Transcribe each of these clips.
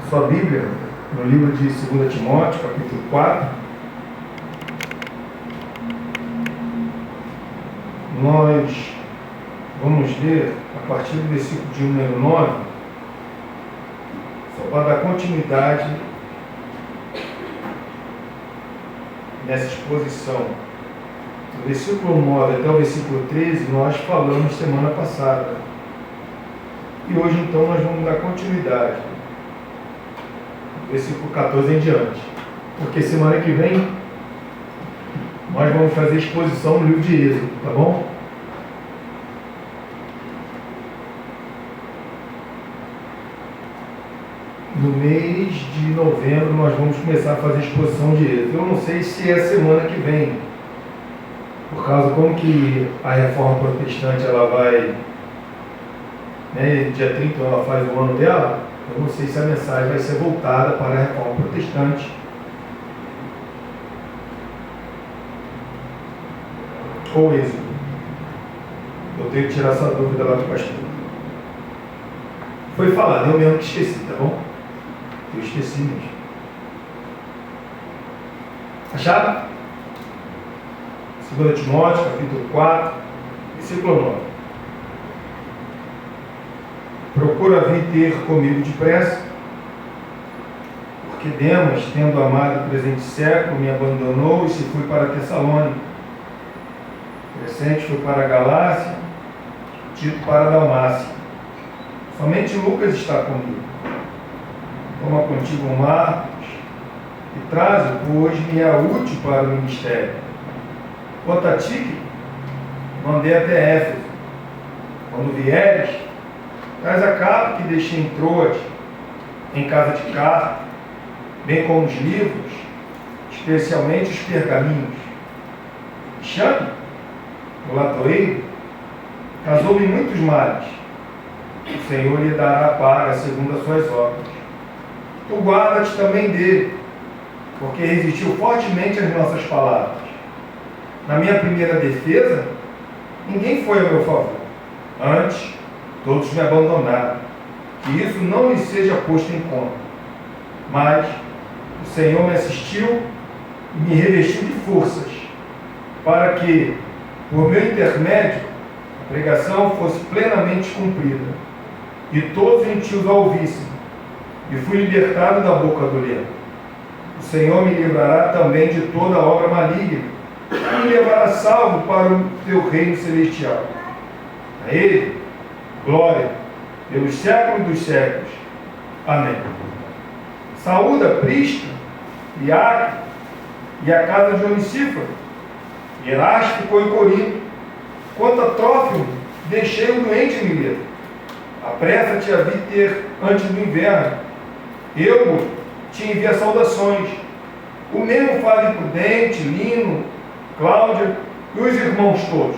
Sua Bíblia, no livro de 2 Timóteo, capítulo 4, nós vamos ler a partir do versículo de número 9, só para dar continuidade nessa exposição. Do versículo 9 até o versículo 13, nós falamos semana passada. E hoje, então, nós vamos dar continuidade. Versículo 14 em diante. Porque semana que vem, nós vamos fazer exposição no livro de Êxodo, tá bom? No mês de novembro, nós vamos começar a fazer exposição de Êxodo. Eu não sei se é semana que vem, por causa como que a reforma protestante ela vai, né, dia 30 ela faz o ano dela. Eu não sei se a mensagem vai ser voltada para a reforma protestante ou Êxodo. Eu tenho que tirar essa dúvida lá do pastor. Foi falado, eu mesmo que esqueci, tá bom? Eu esqueci mesmo. Acharam? 2 Timóteo, capítulo 4, versículo 9. Procura vir ter comigo depressa, porque Demas, tendo amado o presente século, me abandonou e se foi para Tessalônica. Crescente foi para a Galácia, Tito para a Dalmácia. Somente Lucas está comigo. Toma contigo Marcos e traze-o, pois me é útil para o ministério. Quanto a ti, mandei até Éfeso. Quando vieres, traz a capa que deixei em Troade, em casa de Carpo, bem como os livros, especialmente os pergaminhos. Chame, o latoeiro, causou-me muitos males. O Senhor lhe dará a paga segundo as suas obras. Tu guarda-te também dele, porque resistiu fortemente às nossas palavras. Na minha primeira defesa, ninguém foi a meu favor. Antes, todos me abandonaram. Que isso não lhe seja posto em conta. Mas o Senhor me assistiu e me revestiu de forças, para que, por meu intermédio, a pregação fosse plenamente cumprida, e todos os gentios a ouvissem, e fui libertado da boca do leão. O Senhor me livrará também de toda obra maligna, e me levará salvo para o teu reino celestial. A Ele, glória, pelos séculos dos séculos. Amém. Saúda Prisca, Iaque e a casa de Onicíforo. Erasto ficou em Corinto. Quanto a Trófimo, deixei-o doente em Mileto. Apressa-te a vir ter antes do inverno. Eu te envio saudações. O mesmo fale Prudente, Lino, Cláudia e os irmãos todos.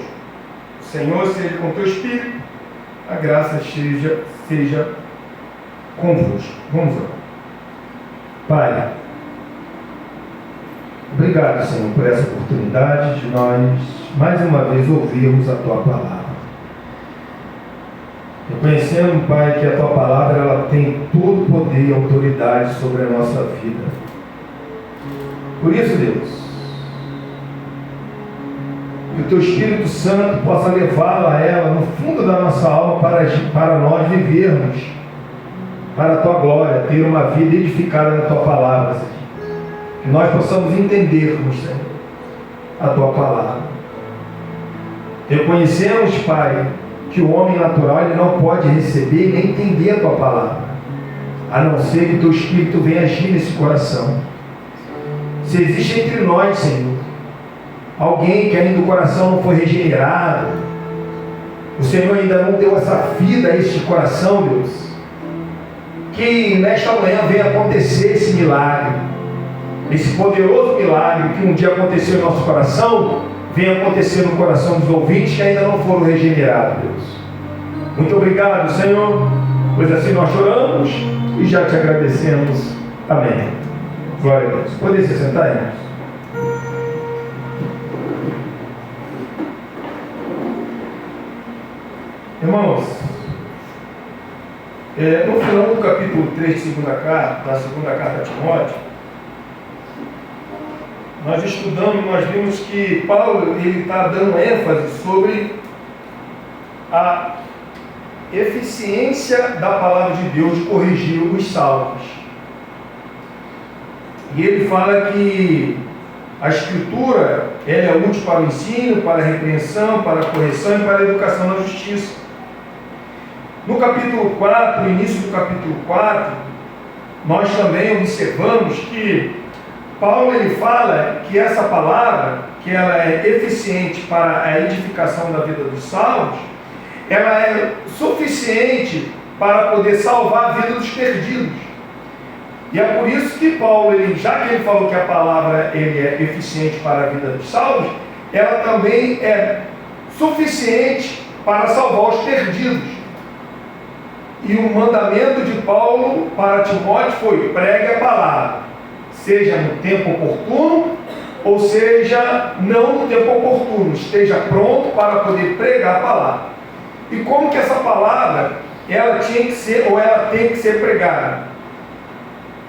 O Senhor seja com teu espírito. A graça seja convosco. Vamos lá. Pai, obrigado, Senhor, por essa oportunidade de nós, mais uma vez, ouvirmos a Tua palavra. Reconhecendo, Pai, que a Tua palavra ela tem todo o poder e autoridade sobre a nossa vida. Por isso, Deus, que o Teu Espírito Santo possa levá-la a ela no fundo da nossa alma para nós vivermos para a Tua glória, ter uma vida edificada na Tua palavra, Senhor. Que nós possamos entendermos, Senhor, a Tua palavra. Reconhecemos, Pai, que o homem natural ele não pode receber nem entender a Tua palavra, a não ser que o Teu Espírito venha agir nesse coração. Se existe entre nós, Senhor, alguém que ainda o coração não foi regenerado, o Senhor ainda não deu essa vida a este coração, Deus, que nesta manhã venha acontecer esse milagre, esse poderoso milagre que um dia aconteceu em nosso coração, venha acontecer no coração dos ouvintes que ainda não foram regenerados, Deus. Muito obrigado, Senhor, pois assim nós choramos e já te agradecemos. Amém. Glória a Deus. Pode se sentar, irmãos? Irmãos, No final do capítulo 3 da segunda carta a Timóteo, nós estudamos, nós vimos que Paulo está dando ênfase sobre a eficiência da palavra de Deus de corrigir os salvos. E ele fala que a Escritura ela é útil para o ensino, para a repreensão, para a correção e para a educação na justiça. No capítulo 4, no início do capítulo 4, nós também observamos que Paulo ele fala que essa palavra, que ela é eficiente para a edificação da vida dos salvos, ela é suficiente para poder salvar a vida dos perdidos. E é por isso que Paulo, já que ele falou que a palavra ele é eficiente para a vida dos salvos, ela também é suficiente para salvar os perdidos. E o mandamento de Paulo para Timóteo foi: pregue a palavra, seja no tempo oportuno, ou seja, não no tempo oportuno, esteja pronto para poder pregar a palavra. E como que essa palavra, ela tinha que ser, ou ela tem que ser pregada?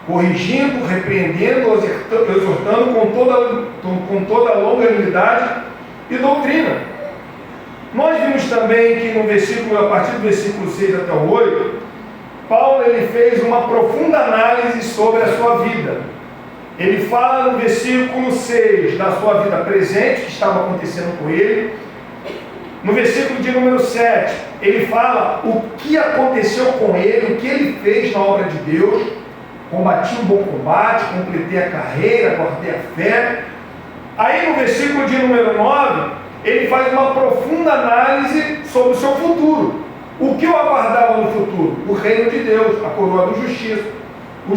Corrigindo, repreendendo, exortando com toda a longanimidade e doutrina. Nós vimos também que no versículo, a partir do versículo 6 até o 8, Paulo ele fez uma profunda análise sobre a sua vida. Ele fala no versículo 6 da sua vida presente, que estava acontecendo com ele. No versículo de número 7, ele fala o que aconteceu com ele, o que ele fez na obra de Deus. Combati um bom combate, completei a carreira, guardei a fé. Aí no versículo de número 9, ele faz uma profunda análise sobre o seu futuro. O que o aguardava no futuro? O reino de Deus, a coroa da justiça. O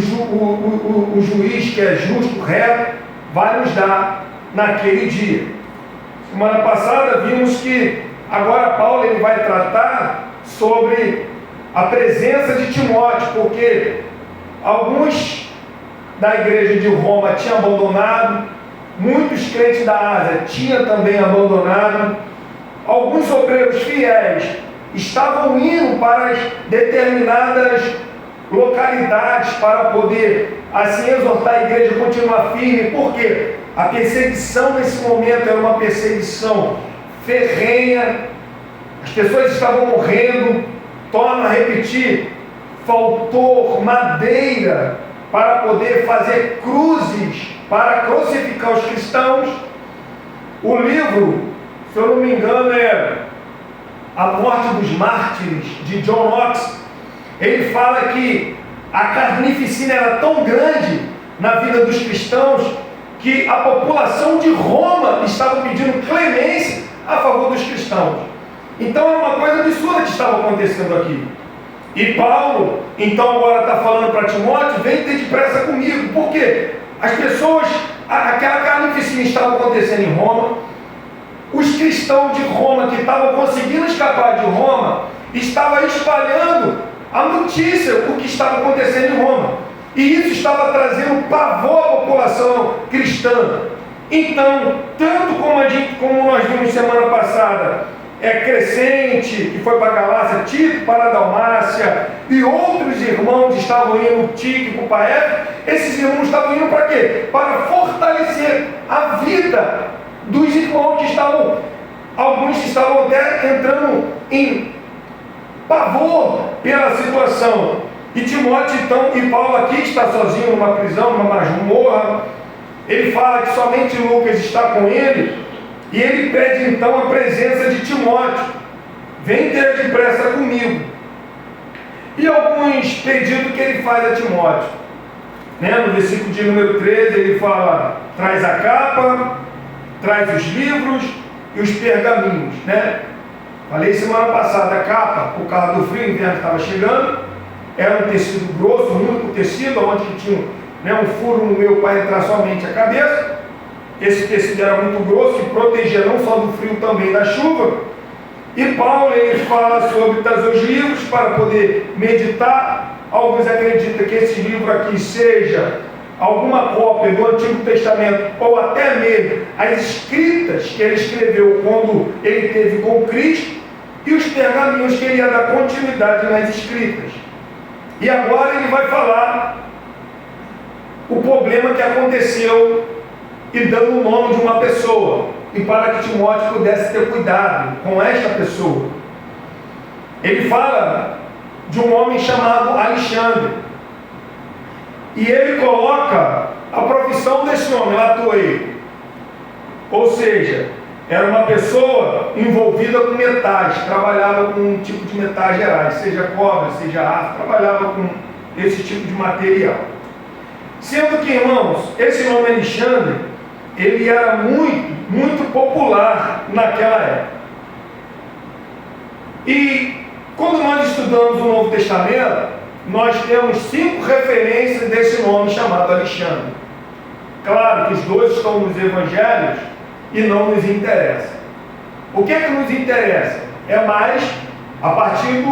juiz que é justo, reto, vai nos dar naquele dia. Semana passada vimos que agora Paulo ele vai tratar sobre a presença de Timóteo, porque alguns da igreja de Roma tinham abandonado, muitos crentes da Ásia tinham também abandonado, alguns obreiros fiéis estavam indo para determinadas localidades para poder assim exortar a igreja a continuar firme, porque a perseguição nesse momento era uma perseguição ferrenha, as pessoas estavam morrendo. Torno a repetir, faltou madeira para poder fazer cruzes para crucificar os cristãos. O livro, se eu não me engano, é A Morte dos Mártires, de John Knox. Ele fala que a carnificina era tão grande na vida dos cristãos que a população de Roma estava pedindo clemência a favor dos cristãos. Então era uma coisa absurda que estava acontecendo aqui. E Paulo, então agora está falando para Timóteo: vem ter depressa comigo. Por quê? As pessoas, aquela carnificina estava acontecendo em Roma. Os cristãos de Roma que estavam conseguindo escapar de Roma, estavam espalhando a notícia do que estava acontecendo em Roma. E isso estava trazendo pavor à população cristã. Então, tanto como nós vimos semana passada, Crescente, que foi para Galácia, Tito para a Dalmácia, e outros irmãos estavam indo, Tíquico para Éfeso. Esses irmãos estavam indo para quê? Para fortalecer a vida dos irmãos que estavam, alguns que estavam até entrando em pavor pela situação. E Timóteo, então, e Paulo aqui está sozinho numa prisão, numa masmorra. Ele fala que somente Lucas está com ele, e ele pede então a presença de Timóteo: vem ter depressa comigo. E alguns pedidos que ele faz a Timóteo, no versículo de número 13, ele fala: traz a capa, traz os livros e os pergaminhos, Falei semana passada, a capa, por causa do frio, o inverno estava chegando, era um tecido grosso, um único tecido, onde tinha um furo no meio para entrar somente a cabeça. Esse tecido era muito grosso e protegia não só do frio, também da chuva. E Paulo ele fala sobre trazer os livros para poder meditar. Alguns acreditam que esse livro aqui seja alguma cópia do Antigo Testamento, ou até mesmo as escritas que ele escreveu quando ele esteve com Cristo, e os pergaminhos que ele ia dar continuidade nas escritas. E agora ele vai falar o problema que aconteceu e dando o nome de uma pessoa, e para que Timóteo pudesse ter cuidado com esta pessoa. Ele fala de um homem chamado Alexandre, e ele coloca a profissão desse homem, latoeiro, ou seja, era uma pessoa envolvida com metais, trabalhava com um tipo de metais gerais, seja cobre, seja aço, trabalhava com esse tipo de material. Sendo que, irmãos, esse nome Alexandre, ele era muito popular naquela época. E quando nós estudamos o Novo Testamento, nós temos 5 referências desse nome chamado Alexandre. Claro que os 2 estão nos evangelhos e não nos interessa. O que é que nos interessa? É mais a partir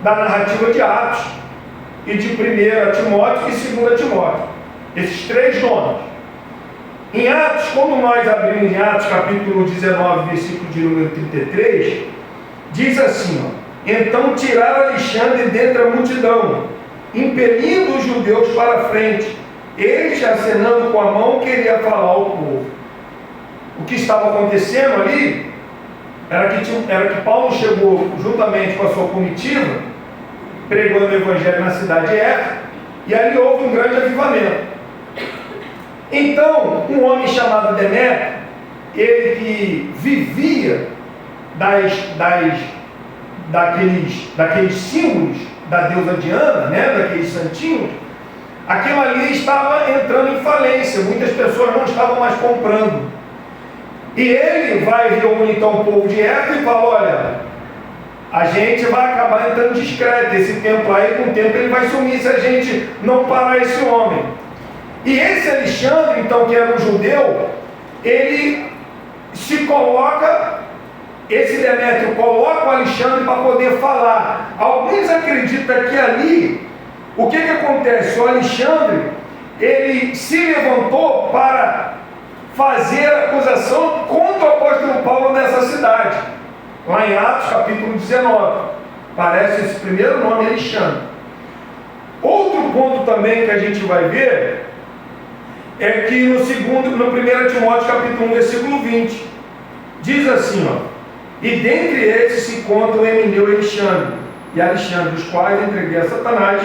da narrativa de Atos e de 1 Timóteo e 2 Timóteo. Esses 3 nomes. Em Atos, quando nós abrimos em Atos capítulo 19, versículo de número 33, diz assim, ó: então tiraram Alexandre dentre a multidão, impelindo os judeus para a frente. Este, acenando com a mão, queria falar ao povo. O que estava acontecendo ali era que Paulo chegou juntamente com a sua comitiva, pregando o evangelho na cidade de Éfeso, e ali houve um grande avivamento. Então, um homem chamado Demétrio, ele que vivia daqueles símbolos da deusa Diana, daqueles santinhos, aquilo ali estava entrando em falência, muitas pessoas não estavam mais comprando. E ele vai reunir então o povo de Éfeso e fala: olha, a gente vai acabar entrando discreto, esse templo aí, com o tempo ele vai sumir se a gente não parar esse homem. E esse Alexandre, então, que era um judeu, ele se coloca, esse Demétrio coloca o Alexandre para poder falar. Alguns acreditam que ali, o que acontece? O Alexandre, ele se levantou para fazer acusação contra o apóstolo Paulo nessa cidade, lá em Atos capítulo 19, aparece esse primeiro nome, Alexandre. Outro ponto também que a gente vai ver é que no 1 Timóteo capítulo 1, versículo 20, diz assim, ó: e dentre esses se contam Emineu e Alexandre, os quais entreguei a Satanás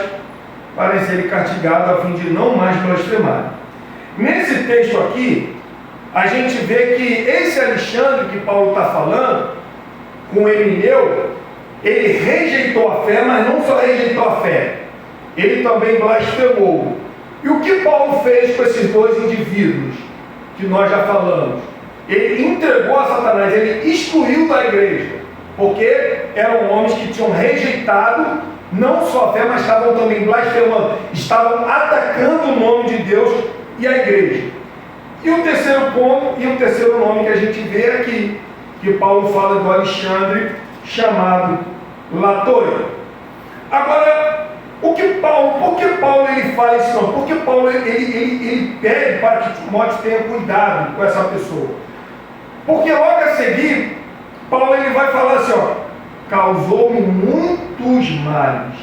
para serem castigados a fim de não mais blasfemar. Nesse texto aqui, a gente vê que esse Alexandre que Paulo está falando, com Emineu, ele rejeitou a fé, mas não só rejeitou a fé, ele também blasfemou. E o que Paulo fez com esses 2 indivíduos que nós já falamos? Ele entregou a Satanás, ele excluiu da igreja, porque eram homens que tinham rejeitado não só a fé, mas estavam também blasfemando, estavam atacando o nome de Deus e a igreja. E o terceiro ponto, e o terceiro nome que a gente vê aqui, que Paulo fala do Alexandre, chamado Latoeiro. Agora, por que Paulo ele fala isso não? Porque Paulo ele pede para que Timóteo tenha cuidado com essa pessoa. Porque logo a seguir, Paulo ele vai falar assim, ó: causou-me muitos males.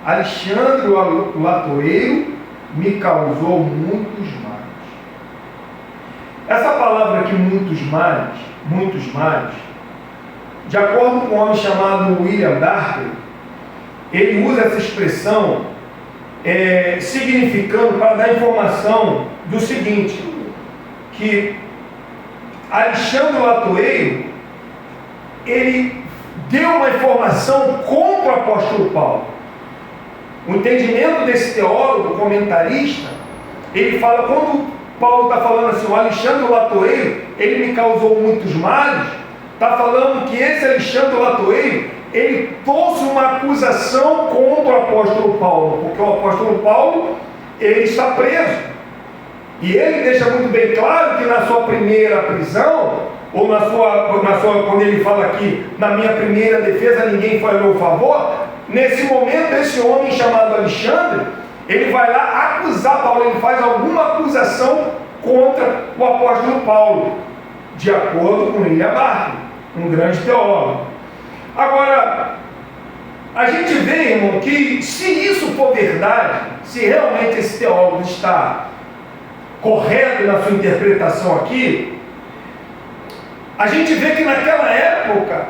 Alexandre, o latoeiro, me causou muitos males. Essa palavra aqui, muitos males, de acordo com um homem chamado William Darby, ele usa essa expressão significando, para dar informação do seguinte, que Alexandre o latoeiro, ele deu uma informação contra o apóstolo Paulo. O entendimento desse teólogo, comentarista, ele fala, quando Paulo está falando assim, o Alexandre o latoeiro, ele me causou muitos males, está falando que esse Alexandre o latoeiro, ele trouxe uma acusação contra o apóstolo Paulo, porque o apóstolo Paulo, ele está preso. E ele deixa muito bem claro que na sua primeira prisão, ou quando ele fala aqui, na minha primeira defesa, ninguém foi a meu favor, nesse momento, esse homem chamado Alexandre, ele vai lá acusar Paulo, ele faz alguma acusação contra o apóstolo Paulo, de acordo com William Barclay, um grande teólogo. Agora, A gente vê, irmão, que se isso for verdade, se realmente esse teólogo está correto na sua interpretação aqui, a gente vê que naquela época,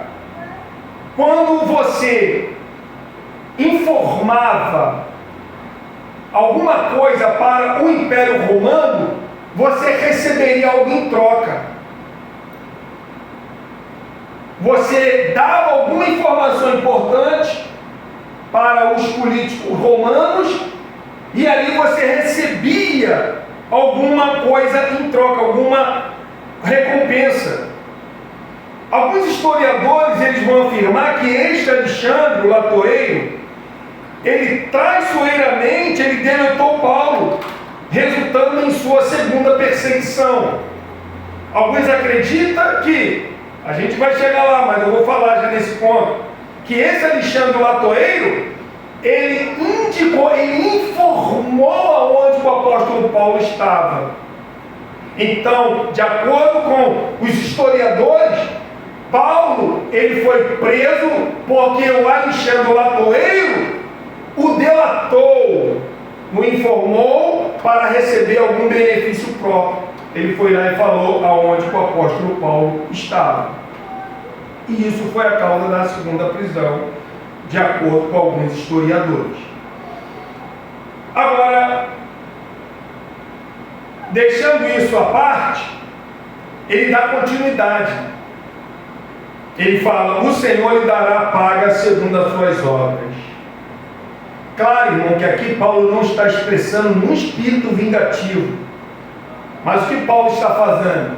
quando você informava alguma coisa para o Império Romano, você receberia algo em troca. Você dava alguma informação importante para os políticos romanos e ali você recebia alguma coisa em troca, alguma recompensa. Alguns historiadores eles vão afirmar que este Alexandre, o latoeiro, ele traiçoeiramente ele deletou Paulo, resultando em sua segunda perseguição. Alguns acreditam que, a gente vai chegar lá, mas eu vou falar já nesse ponto, que esse Alexandre, o latoeiro, ele indicou, ele informou aonde o apóstolo Paulo estava. Então, de acordo com os historiadores, Paulo, ele foi preso porque o Alexandre, o latoeiro, o delatou, o informou para receber algum benefício próprio. Ele foi lá e falou aonde o apóstolo Paulo estava. E isso foi a causa da segunda prisão, de acordo com alguns historiadores. Agora, deixando isso à parte, ele dá continuidade. Ele fala: o Senhor lhe dará paga segundo as suas obras. Claro, irmão, que aqui Paulo não está expressando um espírito vingativo. Mas o que Paulo está fazendo?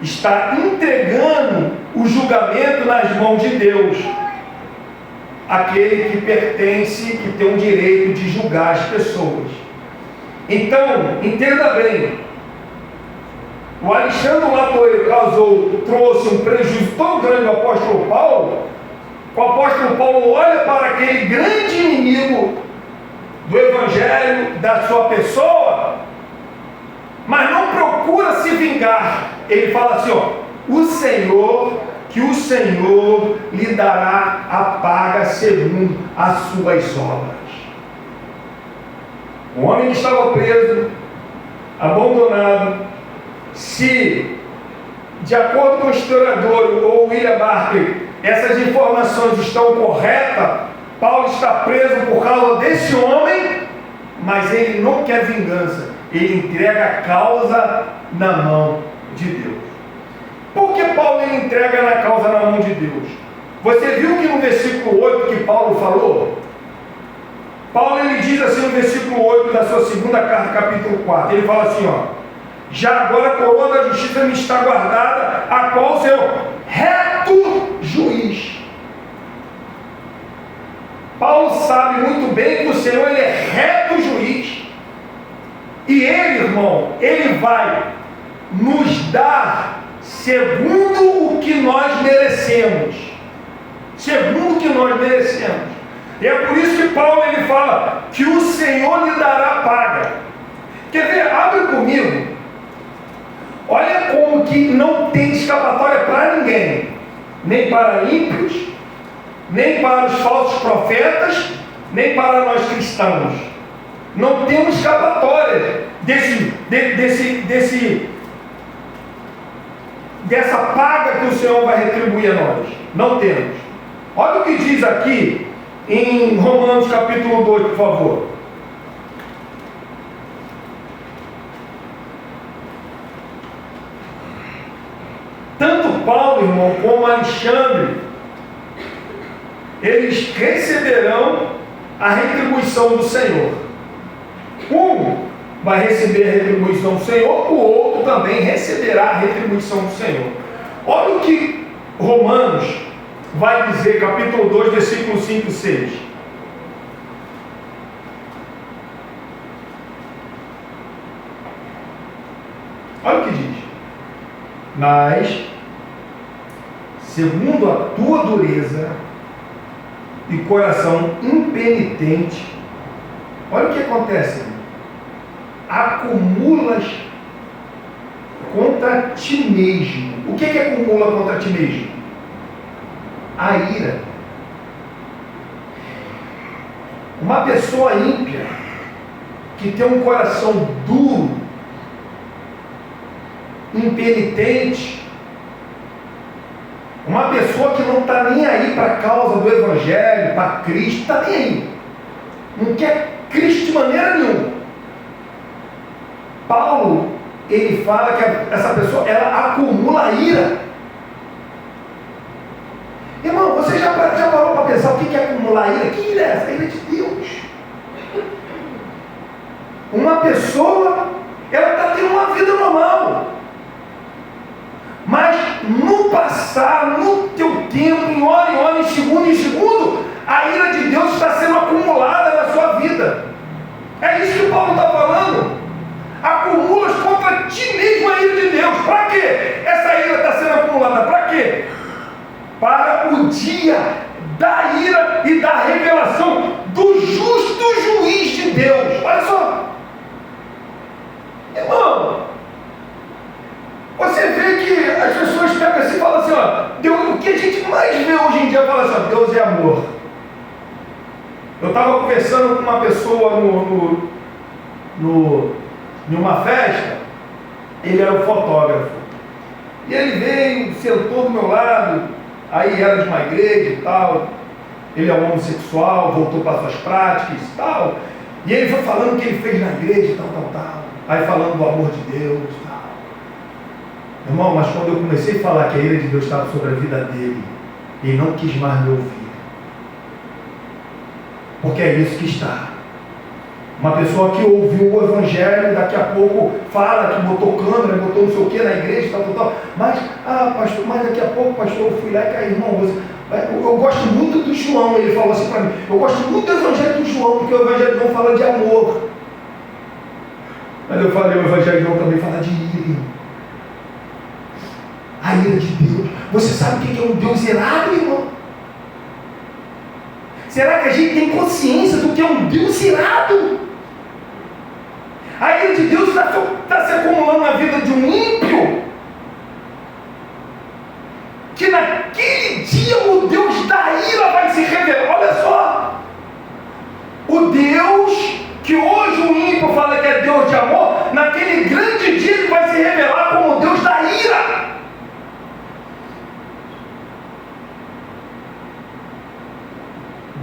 Está entregando o julgamento nas mãos de Deus. Aquele que pertence, que tem o direito de julgar as pessoas. Então, entenda bem. O Alexandre latoeiro trouxe um prejuízo tão grande ao apóstolo Paulo, que o apóstolo Paulo olha para aquele grande inimigo do evangelho, da sua pessoa, mas não procura se vingar. Ele fala assim, que o Senhor lhe dará a paga segundo as suas obras. O homem que estava preso, abandonado, se, de acordo com o historiador ou William Barclay, essas informações estão corretas, Paulo está preso por causa desse homem, mas ele não quer vingança, ele entrega a causa na mão de Deus. Por que Paulo ele entrega a causa na mão de Deus? Você viu que no versículo 8 que Paulo falou? Paulo ele diz assim no versículo 8 da sua segunda carta, capítulo 4, ele fala assim, já agora a coroa da justiça me está guardada, a qual o Senhor, reto juiz. Paulo sabe muito bem que o Senhor ele é reto juiz. E ele, irmão, ele vai nos dar segundo o que nós merecemos. Segundo o que nós merecemos. E é por isso que Paulo ele fala que o Senhor lhe dará paga. Quer ver? Abre comigo. Olha como que não tem escapatória para ninguém. Nem para ímpios, nem para os falsos profetas, nem para nós cristãos. Não temos escapatória dessa paga que o Senhor vai retribuir a nós. Não temos. Olha o que diz aqui em Romanos capítulo 2, por favor. Tanto Paulo, irmão, como Alexandre, eles receberão a retribuição do Senhor. Um vai receber a retribuição do Senhor, o outro também receberá a retribuição do Senhor. Olha o que Romanos vai dizer, capítulo 2, versículos 5 e 6. Olha o que diz. Mas, segundo a tua dureza e coração impenitente, olha o que acontece. Acumulas contra ti mesmo. O que acumula contra ti mesmo? A ira. Uma pessoa ímpia, que tem um coração duro, impenitente, uma pessoa que não está nem aí para a causa do Evangelho, para Cristo, está nem aí, não quer Cristo de maneira nenhuma. Paulo, ele fala que essa pessoa, ela acumula ira. Irmão, você já parou para pensar o que é acumular ira? Que ira é essa? A ira de Deus. Uma pessoa, ela está tendo uma vida normal, mas no passar, no teu tempo, em hora, em segundo, a ira de Deus está sendo acumulada na sua vida. É isso que o Paulo está falando. Acumulas contra ti mesmo a ira de Deus. Para quê? Essa ira está sendo acumulada. Para quê? Para o dia da ira e da revelação do justo juiz de Deus. Olha só. Irmão, você vê que as pessoas pegam assim e falam assim, ó, Deus, o que a gente mais vê hoje em dia fala assim, ó, Deus é amor. Eu estava conversando com uma pessoa em uma festa, ele era um fotógrafo, e ele veio, sentou do meu lado, aí era de uma igreja e tal, ele é um homossexual, voltou para suas práticas e tal, e ele foi falando o que ele fez na igreja, tal, aí falando do amor de Deus e tal. Irmão, mas quando eu comecei a falar que a ira de Deus estava sobre a vida dele, ele não quis mais me ouvir, porque é isso que está. Uma pessoa que ouviu o Evangelho, daqui a pouco fala que botou câmera, botou não sei o que na igreja, tal, mas, pastor, mas daqui a pouco, pastor, eu fui lá e caí, irmão, eu gosto muito do João, ele falou assim para mim, eu gosto muito do Evangelho do João, porque o Evangelho de João fala de amor. Mas eu falei, o Evangelho de João também fala de ira. A ira de Deus. Você sabe o que é um Deus irado, irmão? Será que a gente tem consciência do que é um Deus irado? A ira de Deus está se acumulando na vida de um ímpio, que naquele dia o Deus da ira vai se revelar. Olha só, o Deus que hoje o ímpio fala que é Deus de amor, naquele grande dia ele vai se revelar como o Deus da ira.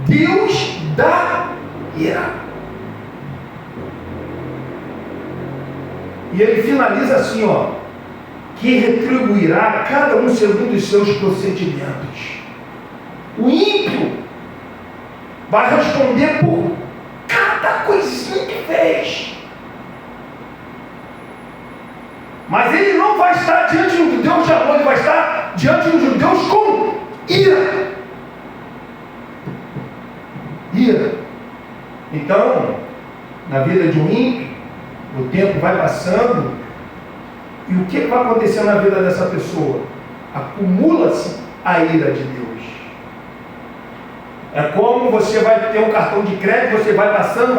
Deus da ira. E ele finaliza assim, ó, que retribuirá cada um segundo os seus procedimentos. O ímpio vai responder por cada coisinha que fez. Mas ele não vai estar diante de um Deus de amor, ele vai estar diante de um Deus com ira. Ira. Então, na vida de um ímpio, o tempo vai passando, e o que vai acontecer na vida dessa pessoa? Acumula-se a ira de Deus. É como você vai ter um cartão de crédito, você vai passando,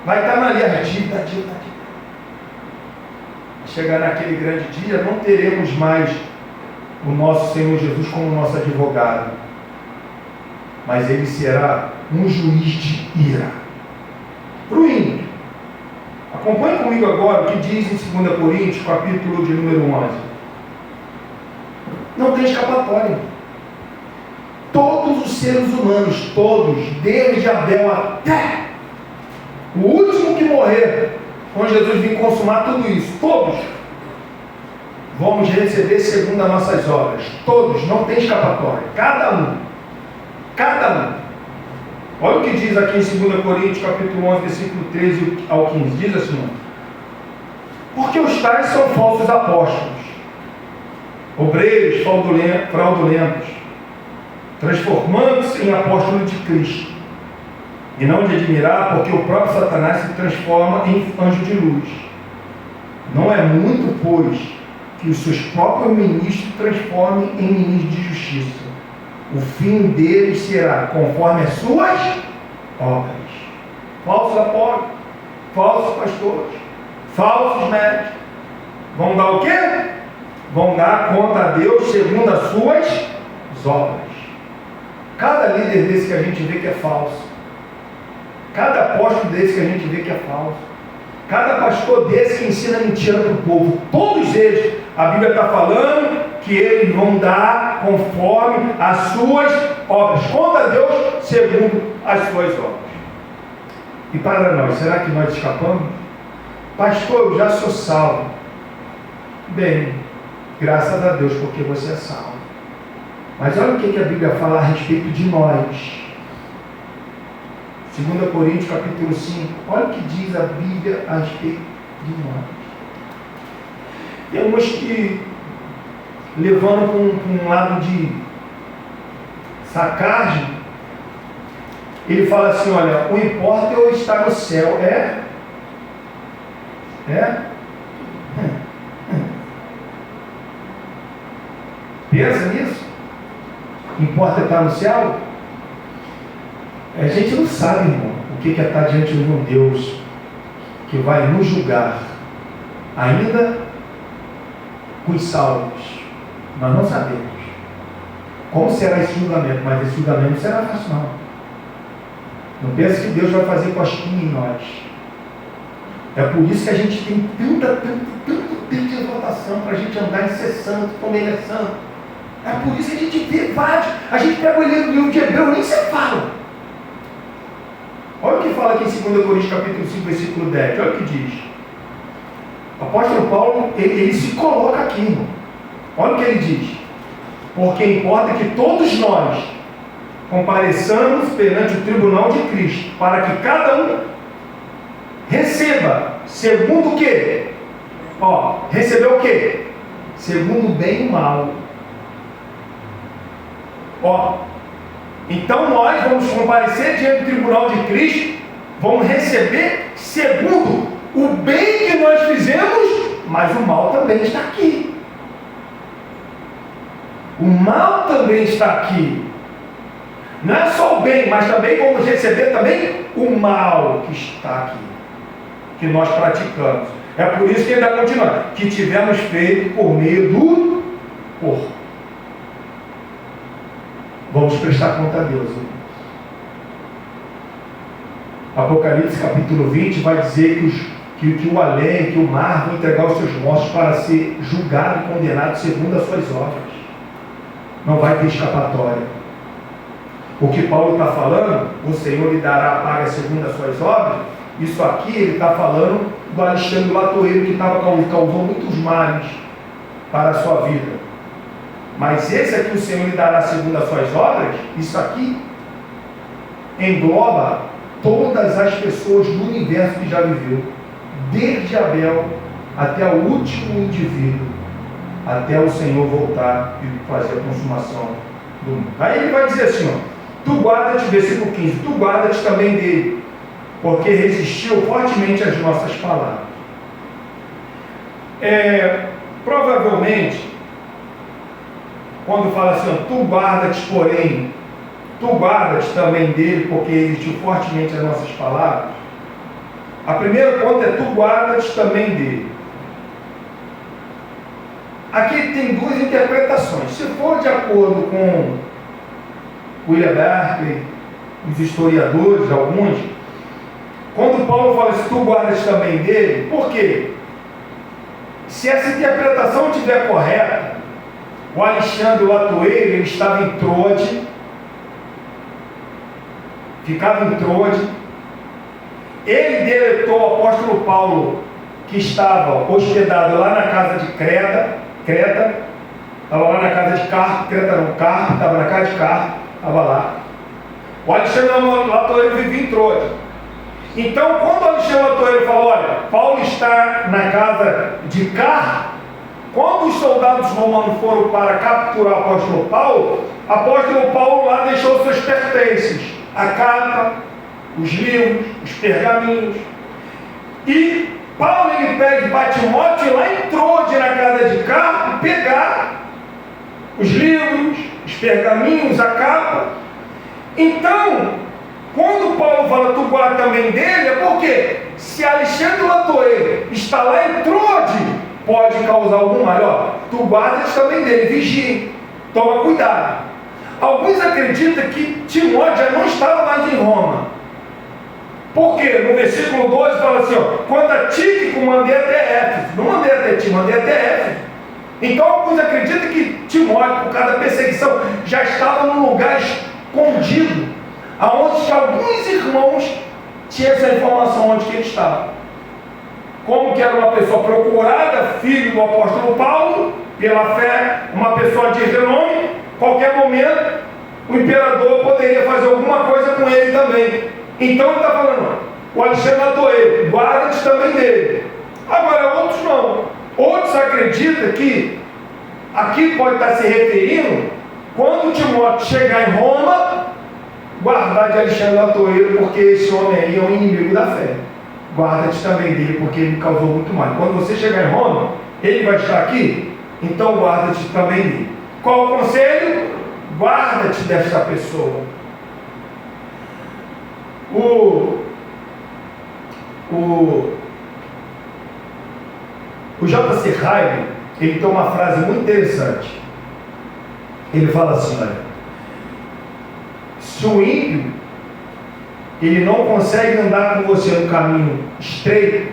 vai estar ali a dívida. Chegar naquele grande dia, não teremos mais o nosso Senhor Jesus como nosso advogado, mas ele será um juiz de ira para o ímpio. Acompanhe comigo agora o que diz em 2 Coríntios, capítulo de número 11. Não tem escapatória. Todos os seres humanos, todos, desde Abel até o último que morrer, quando Jesus vir consumar tudo isso, todos vamos receber segundo as nossas obras. Todos, não tem escapatória. Cada um. Olha o que diz aqui em 2 Coríntios, capítulo 11, versículo 13 ao 15. Diz assim: porque os tais são falsos apóstolos, obreiros fraudulentos, transformando-se em apóstolos de Cristo. E não de admirar, porque o próprio Satanás se transforma em anjo de luz. Não é muito, pois, que os seus próprios ministros transformem em ministros de justiça. O fim deles será conforme as suas obras. Falsos apóstolos, falsos pastores, falsos médicos. Vão dar o quê? Vão dar conta a Deus segundo as suas obras. Cada líder desse que a gente vê que é falso, Cada apóstolo desse que a gente vê que é falso. Cada pastor desse que ensina mentira para o povo. Todos eles, a Bíblia está falando que eles vão dar conforme as suas obras. Conta a Deus segundo as suas obras. E para nós, será que nós escapamos? Pastor, eu já sou salvo. Bem, graças a Deus, porque você é salvo. Mas olha o que a Bíblia fala a respeito de nós. 2 Coríntios capítulo 5. Olha o que diz a Bíblia a respeito de nós. Tem uns que levando para um lado de sacagem. Ele fala assim, olha, o importa é eu estar no céu. Pensa nisso? Importa estar no céu? A gente não sabe, irmão, o que é estar diante de um Deus que vai nos julgar, ainda com os salvos. Nós não sabemos como será esse julgamento, mas esse julgamento não será fácil, não. Não pense que Deus vai fazer cosquinha em nós. É por isso que a gente tem tanto tempo de exaltação para a gente andar incessante, como ele é santo. É por isso que a gente vê vários. A gente pega o livro de Hebreu, nem se fala. Olha o que fala aqui em 2 Coríntios capítulo 5, versículo 10. Olha o que diz. O apóstolo Paulo, ele se coloca aqui, irmão. Olha o que ele diz. Porque importa que todos nós compareçamos perante o tribunal de Cristo, para que cada um receba, segundo o quê? Recebeu o quê? Segundo o bem e o mal. Então nós vamos comparecer diante do tribunal de Cristo, vamos receber segundo o bem que nós fizemos, mas o mal também está aqui. O mal também está aqui. Não é só o bem, mas também vamos receber também o mal que está aqui, que nós praticamos. É por isso que ele está continuando, que tivemos feito por meio do corpo. Vamos prestar conta a Deus. Apocalipse capítulo 20 vai dizer que o além, que o mar vão entregar os seus mortos para ser julgado e condenado segundo as suas obras. Não vai ter escapatória. O que Paulo está falando, o Senhor lhe dará a paga segundo as suas obras. Isso aqui ele está falando do Alexandre Latoeiro, que causou muitos males para a sua vida. Mas esse aqui o Senhor lhe dará segundo as suas obras. Isso aqui engloba todas as pessoas do universo que já viveu, desde Abel até o último indivíduo, até o Senhor voltar e fazer a consumação do mundo. Aí ele vai dizer assim, tu guarda-te, versículo 15, tu guarda-te também dele, porque resistiu fortemente às nossas palavras. Provavelmente, quando fala assim, tu guarda-te, porém, tu guarda-te também dele, porque resistiu fortemente às nossas palavras. A primeira ponto é tu guarda-te também dele. Aqui tem duas interpretações. Se for de acordo com William Barclay, os historiadores, alguns, quando Paulo fala assim, tu guardas também dele, por quê? Se essa interpretação estiver correta, o Alexandre Latoeiro, ele estava em Troade, ficava em Troade, ele deletou o apóstolo Paulo, que estava hospedado lá na casa de Creta, estava lá na casa de Carpo, estava na casa de Carpo, estava lá. O Alexandre Latoeiro vivia em Troade. Então, quando o Alexandre Latoeiro falou, olha, Paulo está na casa de Carpo, quando os soldados romanos foram para capturar o apóstolo Paulo lá deixou seus pertences, a capa, os livros, os pergaminhos. E Paulo ele pede para Timóteo lá em Troade, na casa de Carpo, pegar os livros, os pergaminhos, a capa. Então, quando Paulo fala tu guarda também dele, é porque se Alexandre Latoeiro está lá em Troade, pode causar algum mal, tu guardas também dele, vigie, toma cuidado. Alguns acreditam que Timóteo já não estava mais em Roma. Por quê? No versículo 12 fala assim, ó, quanto a Tíquico mandei até Éfeso. Não mandei até ti, mandei até Éfeso. Então alguns acreditam que Timóteo, por causa da perseguição, já estava num lugar escondido, aonde alguns irmãos tinham essa informação onde que ele estava. Como que era uma pessoa procurada, filho do apóstolo Paulo, pela fé, uma pessoa de renome, qualquer momento o imperador poderia fazer alguma coisa com ele também. Então ele está falando, o Alexandre Atoeiro, guarda-te também dele. Agora outros não. Outros acreditam que aqui pode estar se referindo, quando Timóteo chegar em Roma, guardar de Alexandre Atoeiro, porque esse homem aí é um inimigo da fé. Guarda-te também dele, porque ele causou muito mal. Quando você chegar em Roma, ele vai estar aqui, então guarda-te também dele. Qual o conselho? Guarda-te desta pessoa. O J.C. Ryle, ele tem uma frase muito interessante. Ele fala assim, olha, se o ímpio ele não consegue andar com você no caminho estreito,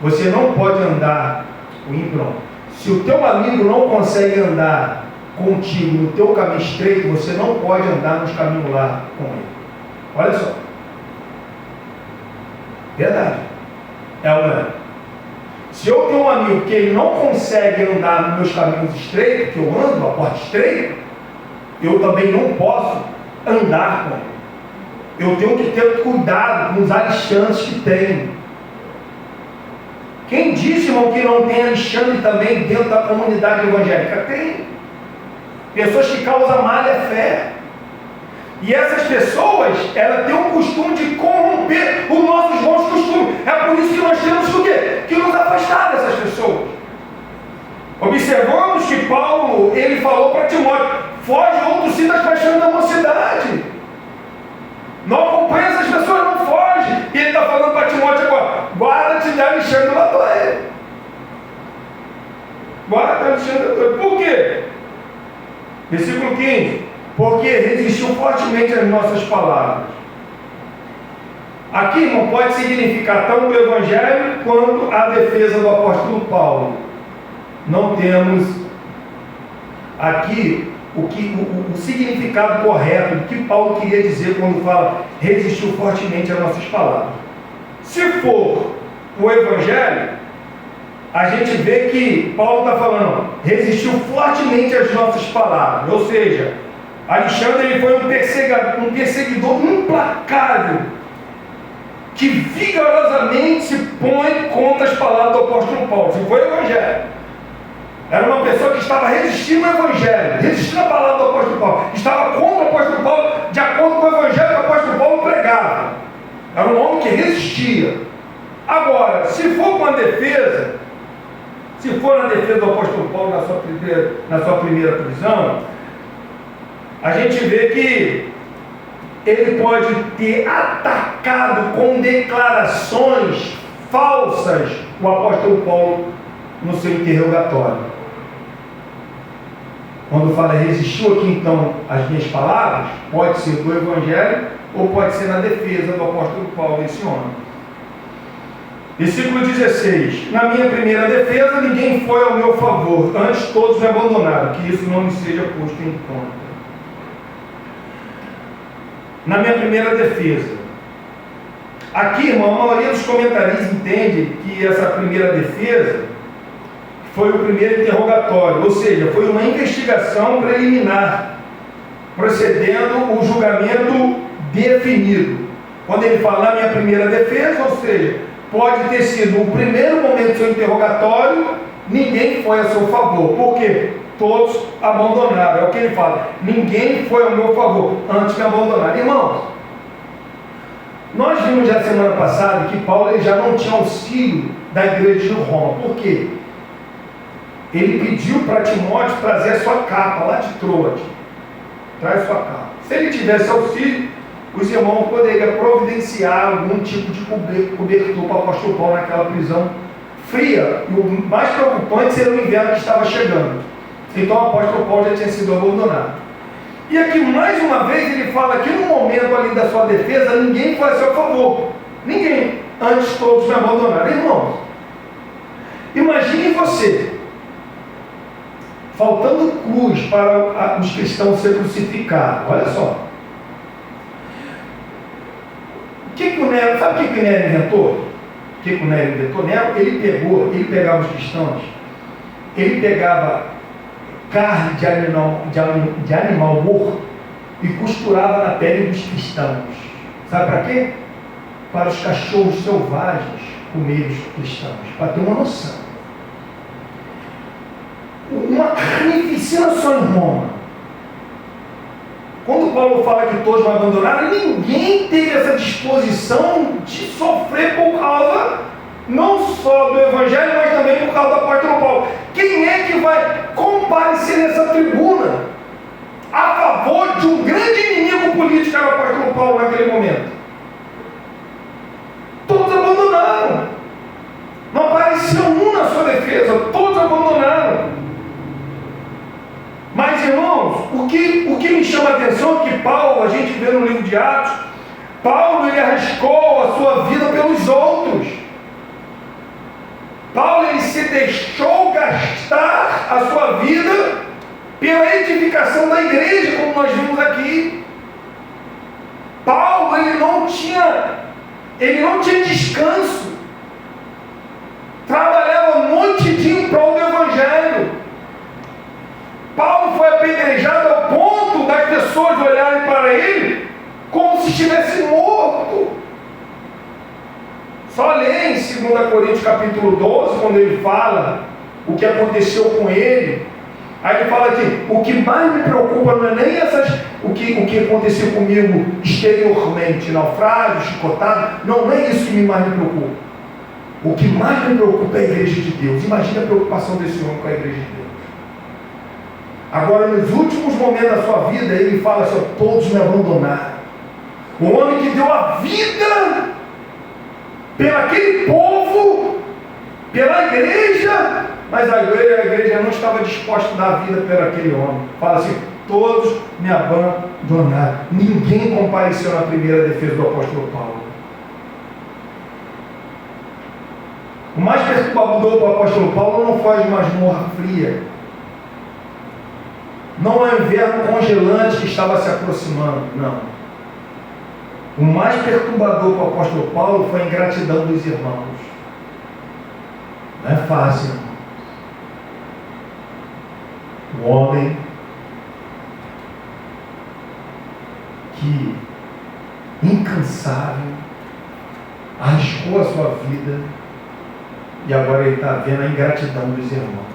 você não pode andar, o ímpio não. Se o teu amigo não consegue andar contigo no teu caminho estreito, você não pode andar nos caminhos lá com ele. Olha só. Verdade. É ou não é? Se eu tenho um amigo que ele não consegue andar nos meus caminhos estreitos, que eu ando a porta estreita, eu também não posso andar com ele. Eu tenho que ter cuidado com os alixantes que tem. Quem disse, irmão, que não tem alixante também dentro da comunidade evangélica? Tem. Pessoas que causam malha fé. E essas pessoas, elas têm um costume de corromper os nossos bons costumes. É por isso que nós temos o quê? Que nos afastar dessas pessoas. Observamos que Paulo, ele falou para Timóteo, foge ou tu sinta as paixões da mocidade. Não acompanha essas pessoas, não foge. E ele está falando para Timóteo agora, guarda-te de Alexandre Atoeiro. Guarda-te de Alexandre Atoeiro. Por quê? Versículo 15. Porque resistiu fortemente às nossas palavras. Aqui, irmão, pode significar tanto o Evangelho quanto a defesa do apóstolo Paulo. Não temos aqui o significado correto do que Paulo queria dizer quando fala resistiu fortemente às nossas palavras. Se for o Evangelho, a gente vê que Paulo está falando, resistiu fortemente às nossas palavras. Ou seja, Alexandre ele foi um perseguidor implacável, que vigorosamente se põe contra as palavras do apóstolo Paulo. Se foi o Evangelho, era uma pessoa que estava resistindo ao Evangelho, resistindo à palavra do apóstolo Paulo, estava contra o apóstolo Paulo, de acordo com o Evangelho que o apóstolo Paulo pregava. Era um homem que resistia. Agora, se for com a defesa, se for na defesa do apóstolo Paulo na sua primeira prisão, a gente vê que ele pode ter atacado com declarações falsas o apóstolo Paulo no seu interrogatório. Quando fala resistiu aqui então às minhas palavras, pode ser do Evangelho ou pode ser na defesa do apóstolo Paulo, esse homem. Versículo 16. Na minha primeira defesa ninguém foi ao meu favor, antes todos me abandonaram, que isso não me seja posto em conta. Na minha primeira defesa. Aqui, irmão, a maioria dos comentaristas entende que essa primeira defesa foi o primeiro interrogatório, ou seja, foi uma investigação preliminar, procedendo o julgamento definido. Quando ele fala na minha primeira defesa, ou seja, pode ter sido o primeiro momento do seu interrogatório, ninguém foi a seu favor. Por quê? Todos abandonaram. É o que ele fala. Ninguém foi ao meu favor, antes me abandonaram. Irmãos, nós vimos já semana passada que Paulo ele já não tinha auxílio da igreja de Roma. Por quê? Ele pediu para Timóteo trazer a sua capa lá de Troade. Traz sua capa. Se ele tivesse auxílio, os irmãos poderiam providenciar algum tipo de cobertor para o apóstolo Paulo naquela prisão fria. E o mais preocupante seria o inverno que estava chegando. Então o apóstolo Paulo já tinha sido abandonado. E aqui mais uma vez ele fala que no momento ali da sua defesa ninguém foi a seu favor. Ninguém. Antes todos me abandonaram. Irmãos, imagine você faltando cruz para os cristãos ser crucificados. Olha só. Sabe o que o Nero inventou? O que o Nero inventou? Nero, ele pegava os cristãos, ele pegava carne de animal morto e costurava na pele dos cristãos. Sabe para quê? Para os cachorros selvagens comerem os cristãos, para ter uma noção. Uma carnificina só em Roma. Quando Paulo fala que todos me abandonaram, ninguém teve essa disposição de sofrer por causa não só do Evangelho, mas também por causa do apóstolo Paulo. Quem é que vai comparecer nessa tribuna a favor de um grande inimigo político que era o apóstolo Paulo naquele momento? Todos abandonaram. Não apareceu um na sua defesa, todos abandonaram. Mas, irmãos, o que me chama a atenção é que Paulo, a gente vê no livro de Atos, Paulo ele arriscou a sua vida pelos outros. Paulo ele se deixou gastar a sua vida pela edificação da igreja, como nós vimos aqui. Paulo ele não tinha descanso. Trabalhava noite e dia em prol do Evangelho. Paulo foi apedrejado ao ponto das pessoas olharem para ele como se estivesse morto. Só lê em 2 Coríntios capítulo 12, quando ele fala o que aconteceu com ele. Aí ele fala que o que mais me preocupa não é nem o que aconteceu comigo exteriormente, naufrágio, chicotado, não é isso que mais me preocupa. O que mais me preocupa é a igreja de Deus. Imagina a preocupação desse homem com a igreja de Deus. Agora, nos últimos momentos da sua vida, ele fala assim: todos me abandonaram. O homem que deu a vida pelo aquele povo, pela igreja, mas a igreja não estava disposta a dar a vida pelo aquele homem. Fala assim: todos me abandonaram. Ninguém compareceu na primeira defesa do apóstolo Paulo. O mais perturbador para o apóstolo Paulo não foi de masmorra fria. Não é o inverno congelante que estava se aproximando, não. O mais perturbador para o apóstolo Paulo foi a ingratidão dos irmãos. Não é fácil, não. O homem que, incansável, arriscou a sua vida e agora ele está vendo a ingratidão dos irmãos.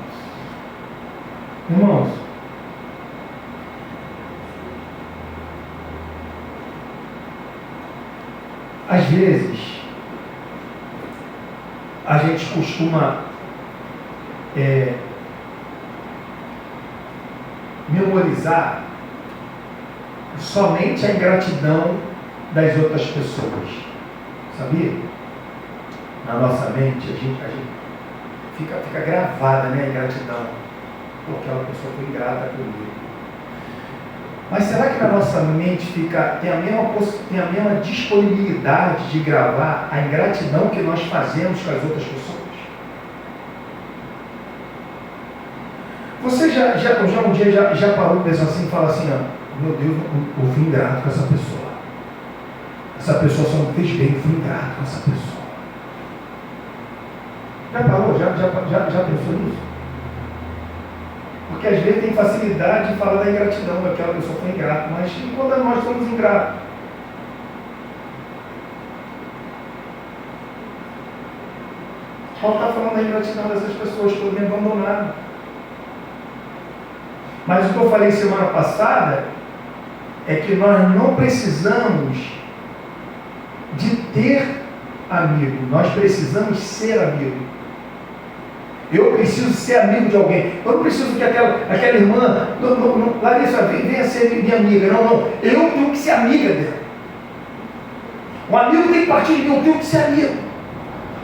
Irmãos, às vezes, a gente costuma memorizar somente a ingratidão das outras pessoas. Sabia? Na nossa mente, a gente fica gravada, né, a ingratidão. Pô, aquela pessoa foi ingrata comigo. Mas será que na nossa mente tem a mesma disponibilidade de gravar a ingratidão que nós fazemos com as outras pessoas? Você já um dia já parou de pensar assim e fala assim: ó, meu Deus, eu fui ingrato com essa pessoa. Essa pessoa só me fez bem, eu fui ingrato com essa pessoa. Já parou? Já pensou nisso? Porque às vezes tem facilidade de falar da ingratidão daquela pessoa que foi ingrata, mas e quando nós somos ingratos? Paulo está falando da ingratidão dessas pessoas que me abandonaram. Mas o que eu falei semana passada é que nós não precisamos de ter amigo, nós precisamos ser amigo. Eu preciso ser amigo de alguém. Eu não preciso que aquela irmã, Larissa, venha ser minha amiga. Não. Eu tenho que ser amiga dela. Um amigo tem que partir de mim, eu tenho que ser amigo.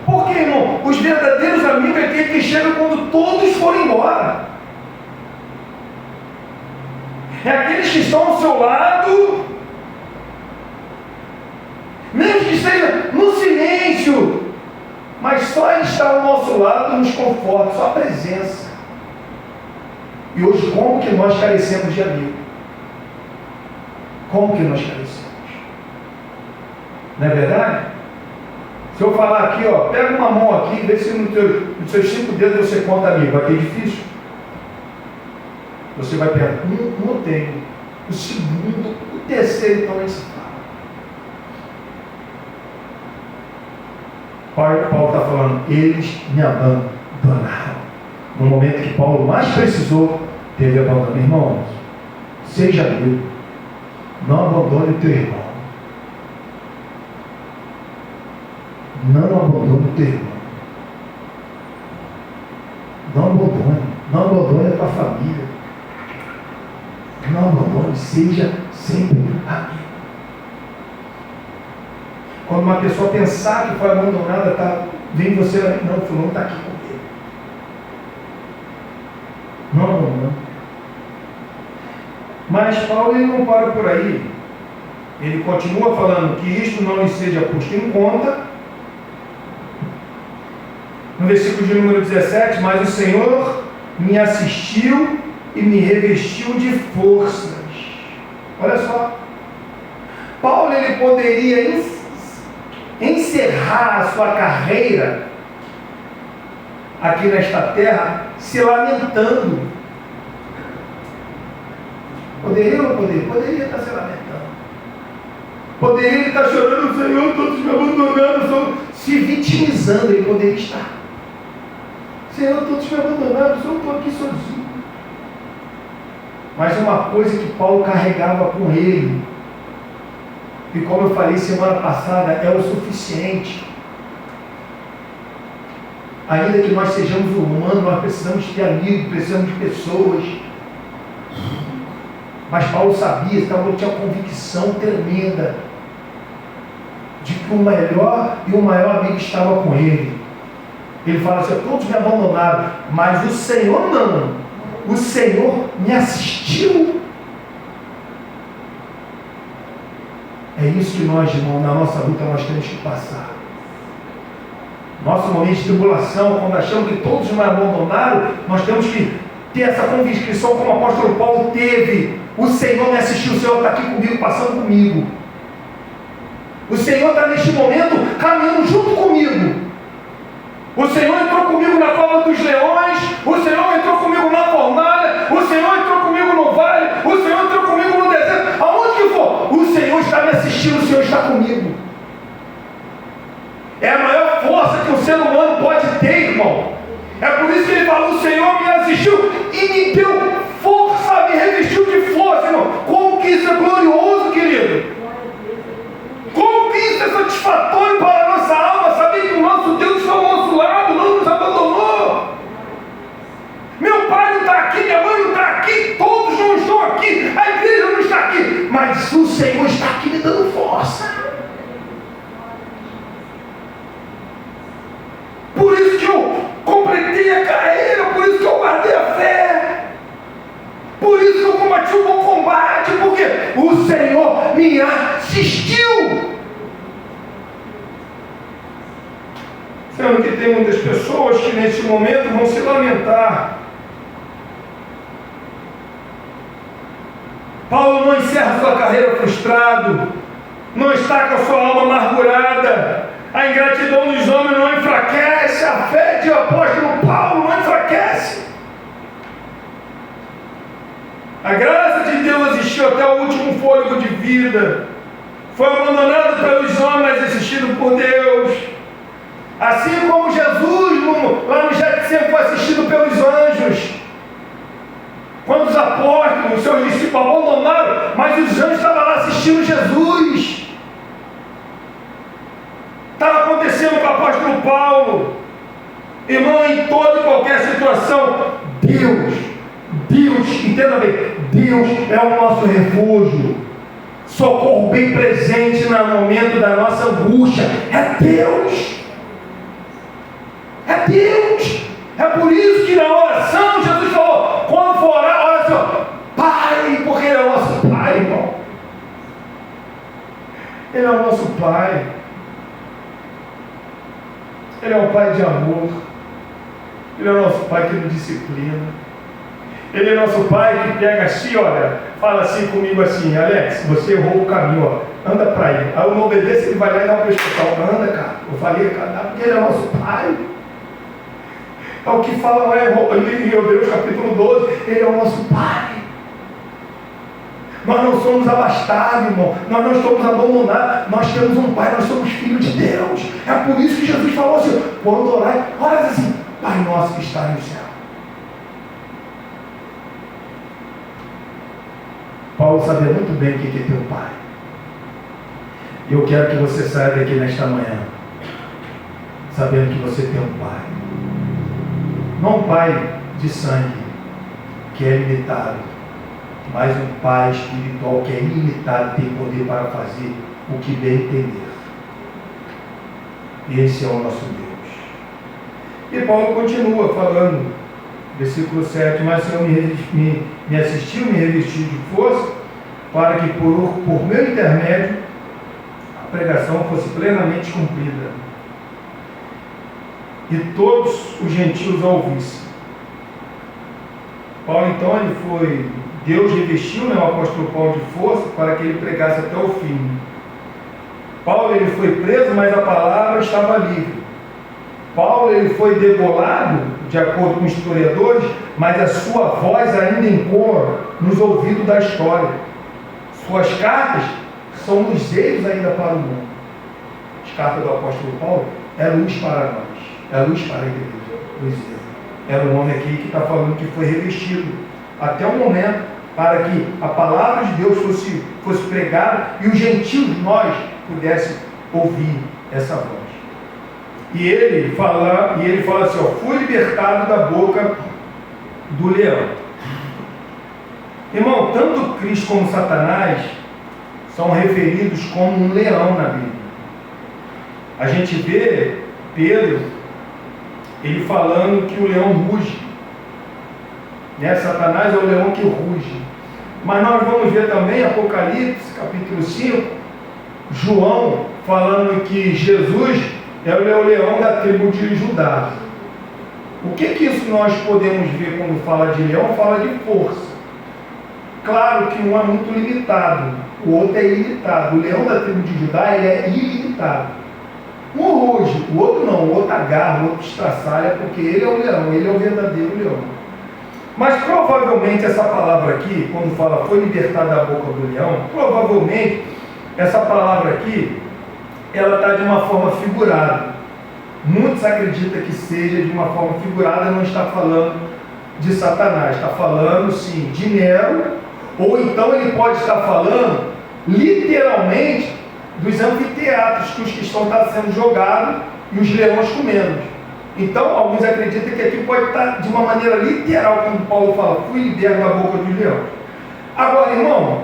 Por quê, irmão? Os verdadeiros amigos é aquele que chega quando todos forem embora. É aqueles que estão ao seu lado, mesmo que esteja no silêncio. só Ele estar ao nosso lado nos conforta, só a presença. E hoje, como que nós carecemos de amigo? Como que nós carecemos? Não é verdade? Se eu falar aqui, ó, pega uma mão aqui, vê se nos seus 5 dedos você conta amigo. Vai ter difícil. Você vai pegar, não tenho. O segundo, o terceiro, então nem se fala. Paulo está falando, eles me abandonaram. No momento que Paulo mais precisou, teve abandono. Irmãos, seja amigo. Não abandone o teu irmão. Não abandone o teu irmão. Não abandone. Não abandone a tua família. Não abandone. Seja sempre amigo. Quando uma pessoa pensar que foi abandonada, vem você lá, não, fulano está aqui comigo. Não. Mas Paulo ele não para por aí. Ele continua falando que isto não lhe seja posto em conta. No versículo de número 17, mas o Senhor me assistiu e me revestiu de forças. Olha só. Paulo ele poderia encerrar a sua carreira aqui nesta terra se lamentando. Poderia ou não poderia? Poderia estar se lamentando. Poderia estar chorando, Senhor, todos me abandonaram, se vitimizando. Ele poderia estar. Senhor, todos me abandonaram, eu estou aqui sozinho. Mas uma coisa que Paulo carregava com ele, e como eu falei semana passada, é o suficiente. Ainda que nós sejamos humanos, nós precisamos de amigos, precisamos de pessoas. Mas Paulo sabia, Paulo tinha convicção tremenda de que o melhor e o maior amigo estava com ele. Ele fala assim, todos me abandonaram, mas o Senhor não. O Senhor me assistiu. É isso que nós, irmãos, na nossa luta nós temos que passar. Nosso momento de tribulação, quando achamos que todos nos abandonaram, nós temos que ter essa convicção como o apóstolo Paulo teve. O Senhor me assistiu, o Senhor está aqui comigo, passando comigo. O Senhor está neste momento caminhando junto comigo. O Senhor entrou comigo na cova dos leões, o Senhor entrou comigo na fornalha, o Senhor entrou comigo no vale, o Senhor entrou comigo no deserto, aonde que for, o Senhor está me assistindo, o Senhor está comigo. É a maior força que um ser humano pode ter, irmão. É por isso que ele falou, o Senhor me assistiu e me deu força, me revestiu de força, irmão. Como que isso é glorioso, querido? Como que isso é satisfatório para a nossa alma, saber que o nosso Deus está ao nosso lado, não nos abandonou. Meu pai não está aqui, minha mãe não está aqui, todos não estão aqui, a igreja não está aqui, mas o Senhor está aqui me dando força. Por isso que eu completei a carreira, por isso que eu guardei a fé, por isso que eu combati o bom combate, porque o Senhor me assistiu. Sendo que tem muitas pessoas que nesse momento vão se lamentar. Paulo não encerra sua carreira frustrado, não está com a sua alma amargurada. A ingratidão dos homens não enfraquece, a fé de apóstolo Paulo não enfraquece. A graça de Deus existiu até o último fôlego de vida. Foi abandonado pelos homens, mas assistido por Deus. Assim como Jesus, lá no Getsemane, foi assistido pelos anjos. Quando os apóstolos, os seus discípulos abandonaram, mas os anjos estavam lá assistindo Jesus. Estava acontecendo com o apóstolo Paulo. Irmão, em toda e qualquer situação, Deus, entenda bem, Deus é o nosso refúgio, socorro bem presente no momento da nossa angústia. É Deus. É Deus. É por isso que na oração Jesus falou, quando for orar, olha assim, Pai, porque Ele é o nosso Pai, irmão. Ele é o nosso Pai. Ele é um pai de amor. Ele é o nosso pai que nos disciplina. Ele é nosso pai que pega assim, olha, fala assim comigo assim: Alex, você errou o caminho, ó, anda para ele. Aí eu não obedeço, ele vai lá e dá um pescoção. Anda, cara. Eu falei, cara, porque ele é nosso pai. É o que fala lá em Hebreus capítulo 12, ele é o nosso pai. Nós não somos abastados, irmão. Nós não estamos abandonados. Nós temos um pai, nós somos filhos de Deus. É por isso que Jesus falou assim: quando orar, ora assim, Pai nosso que está no céu. Paulo sabia muito bem o que é ter um pai. E eu quero que você saia daqui nesta manhã sabendo que você tem um pai. Não um pai de sangue, que é limitado, mas um pai espiritual que é ilimitado, tem poder para fazer o que bem entender. E esse é o nosso Deus. E Paulo continua falando, versículo 7, mas o Senhor me assistiu, me revestiu de força, para que por meu intermédio a pregação fosse plenamente cumprida, e todos os gentios a ouvissem. Paulo então, Deus revestiu, o apóstolo Paulo de força para que ele pregasse até o fim. Paulo ele foi preso, mas a palavra estava livre. Paulo ele foi degolado, de acordo com os historiadores, mas a sua voz ainda ecoa nos ouvidos da história. Suas cartas são luzeiros ainda para o mundo. As cartas do apóstolo Paulo é luz para nós, é luz para a igreja, luzeiro. Era um homem aqui que está falando que foi revestido até o momento para que a palavra de Deus fosse pregada e os gentios, nós, pudéssemos ouvir essa voz. E ele fala assim, ó, fui libertado da boca do leão. Irmão, tanto Cristo como Satanás são referidos como um leão na Bíblia. A gente vê Pedro, ele falando que o leão ruge. Satanás é o leão que ruge. Mas nós vamos ver também Apocalipse, capítulo 5, João falando que Jesus é o leão da tribo de Judá. O que isso nós podemos ver quando fala de leão? Fala de força. Claro que um é muito limitado, o outro é ilimitado. O leão da tribo de Judá ele é ilimitado. Um ruge, o outro não, o outro agarra, o outro estraçalha, porque ele é o leão, ele é o verdadeiro leão. Mas provavelmente essa palavra aqui, quando fala foi libertado da boca do leão, provavelmente essa palavra aqui, ela está de uma forma figurada. Muitos acreditam que seja de uma forma figurada, não está falando de Satanás, está falando sim de Nero, ou então ele pode estar falando literalmente dos anfiteatros que os cristãos estão sendo jogados e os leões comendo. Então alguns acreditam que aqui pode estar de uma maneira literal, quando Paulo fala, fui liberto da boca do leão. Agora, irmão,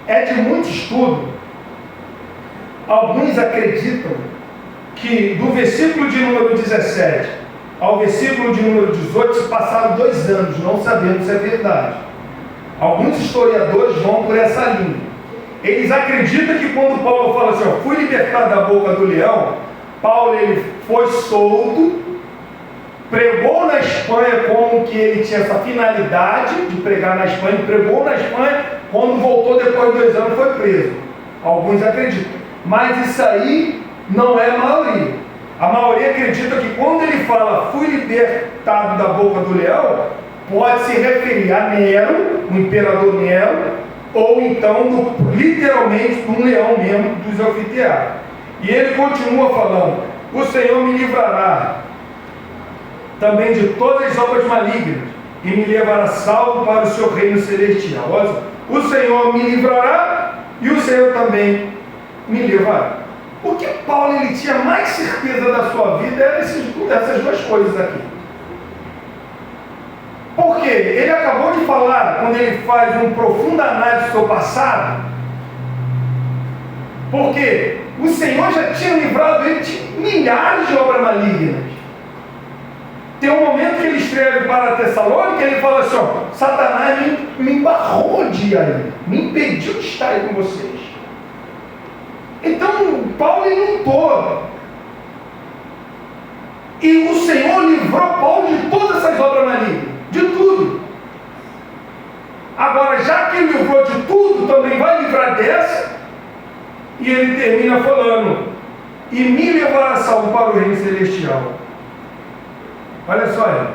é de muito estudo. Alguns acreditam que do versículo de número 17 ao versículo de número 18 se passaram 2 anos, não sabemos se é verdade. Alguns historiadores vão por essa linha. Eles acreditam que quando Paulo fala assim, ó, fui libertado da boca do leão, Paulo ele foi solto, pregou na Espanha como que ele tinha essa finalidade de pregar na Espanha, pregou na Espanha, quando voltou depois de 2 anos foi preso. Alguns acreditam. Mas isso aí não é a maioria. A maioria acredita que quando ele fala fui libertado da boca do leão, pode se referir a Nero, o imperador Nero, ou então literalmente um leão mesmo dos anfiteatros. E ele continua falando, o Senhor me livrará também de todas as obras malignas e me levará salvo para o seu reino celestial. Olha, o Senhor me livrará e o Senhor também me levará. O que Paulo ele tinha mais certeza da sua vida eram essas 2 coisas aqui. Porque ele acabou de falar, quando ele faz uma profunda análise do seu passado, porque o Senhor já tinha livrado ele de milhares de obras malignas. Tem um momento que ele escreve para Tessalônica, ele fala assim, ó, Satanás me embarrou de ir aí, me impediu de estar aí com vocês. Então, Paulo ele lutou. livrou Paulo de todas essas obras malignas, de tudo. Agora, já que ele livrou de tudo, também vai livrar dessa. E ele termina falando: e me levará salvo para o reino celestial. Olha só aí.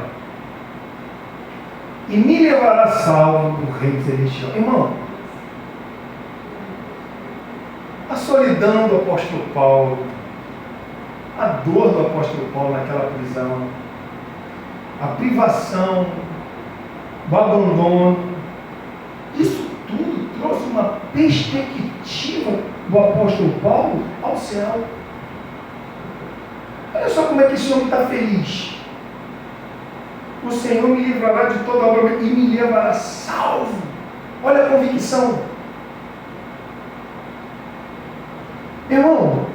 E me levará salvo para o reino celestial. Irmão, a solidão do apóstolo Paulo, a dor do apóstolo Paulo naquela prisão, a privação, o abandono, isso tudo trouxe uma perspectiva do apóstolo Paulo ao céu. Olha só como é que esse homem está feliz. O Senhor me livrará de toda obra e me levará salvo. Olha a convicção. Irmão,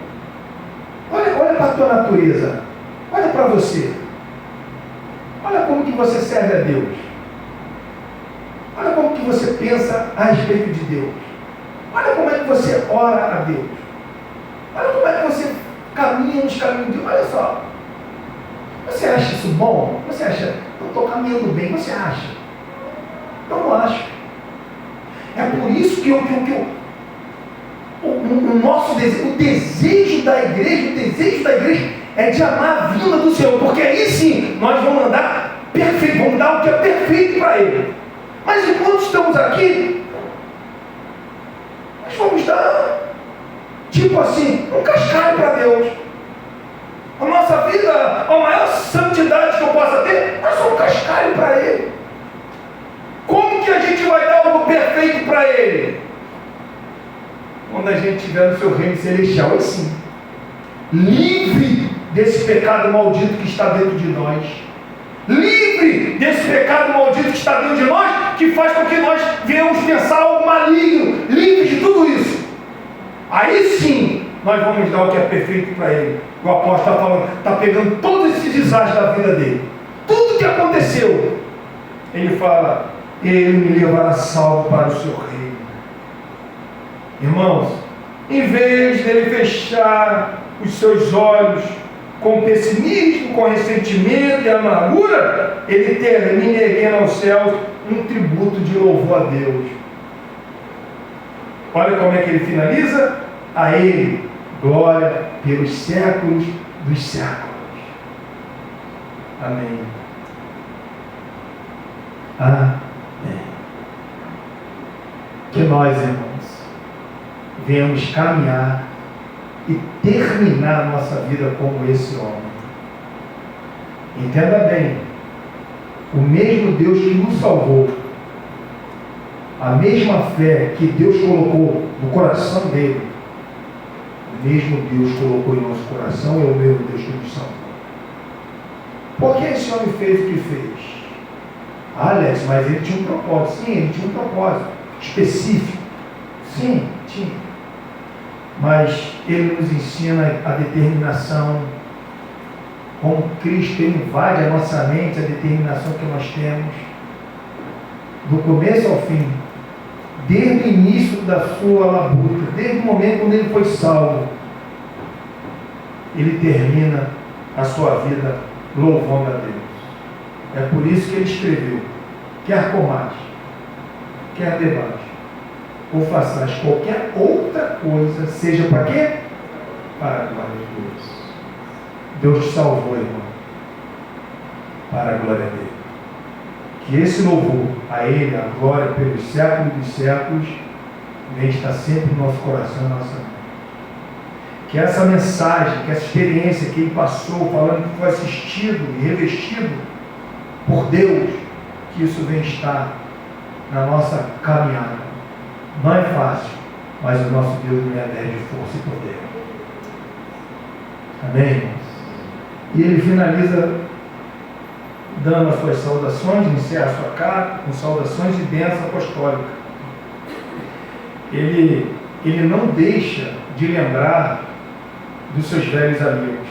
olha para a tua natureza. Olha para você. Olha como que você serve a Deus. Olha como que você pensa a respeito de Deus. Olha como é que você ora a Deus. Olha como é que você caminha nos caminhos de Deus. Olha só. Você acha isso bom? Você acha, eu estou caminhando bem? Você acha? Eu não acho. É por isso que o nosso desejo, o desejo da igreja é de amar a vinda do Senhor, porque aí sim nós vamos andar perfeito, vamos dar o que é perfeito para Ele. Mas enquanto estamos aqui, nós vamos dar, tipo assim, um cascalho para Deus. A nossa vida, a maior santidade que eu possa ter, nós somos um cascalho para Ele. Como que a gente vai dar algo perfeito para Ele? Quando a gente estiver no seu reino celestial, assim, livre desse pecado maldito que está dentro de nós, livre desse pecado maldito que está dentro de nós, que faz com que nós venhamos pensar algo maligno, livre de tudo isso. Aí sim, nós vamos dar o que é perfeito para Ele. O apóstolo está falando, está pegando todos esses desastres da vida dele, tudo que aconteceu, ele fala: Ele me levará salvo para o seu reino. Irmãos, em vez dele fechar os seus olhos com pessimismo, com ressentimento e amargura, ele termina erguendo aos céus um tributo de louvor a Deus. Olha como é que ele finaliza: a Ele glória pelos séculos dos séculos. Amém. Amém. Que nós, irmãos, venhamos caminhar e terminar a nossa vida como esse homem. Entenda bem, o mesmo Deus que nos salvou, a mesma fé que Deus colocou no coração dele, o mesmo Deus colocou em nosso coração, é o mesmo Deus que nos salvou. Por que esse homem fez o que fez? Alex, mas ele tinha um propósito. Sim, ele tinha um propósito específico. Sim, tinha. Mas ele nos ensina a determinação. Como Cristo invade a nossa mente, a determinação que nós temos, do começo ao fim, desde o início da sua labuta, desde o momento quando ele foi salvo, ele termina a sua vida louvando a Deus. É por isso que ele escreveu: quer comais, quer bebais, ou façais qualquer outra coisa, seja para quê? Para a glória de Deus. Deus te salvou, irmão, para a glória dele. Que esse louvor a Ele, a glória pelos séculos dos séculos, venha estar sempre no nosso coração e na nossa mente. Que essa mensagem, que essa experiência que Ele passou, falando que foi assistido e revestido por Deus, que isso venha estar na nossa caminhada. Não é fácil, mas o nosso Deus nos reveste de força e poder. Amém, irmãos? E ele finaliza dando as suas saudações, iniciar a sua carta com saudações de bênção apostólica. Ele não deixa de lembrar dos seus velhos amigos.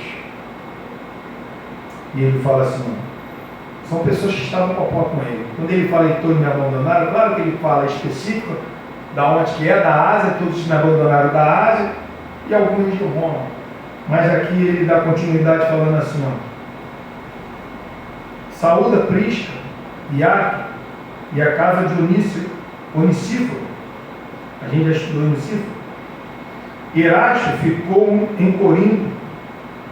E ele fala assim: são pessoas que estavam popó com ele. Quando ele fala em todos me abandonaram, claro que ele fala específico da onde que é, da Ásia, todos me abandonaram da Ásia, e alguns de Roma. Mas aqui ele dá continuidade falando assim: Saúda Prisca, Iaque e a casa de Onicíforo. A gente já estudou Onicíforo. Erasto ficou em Corinto.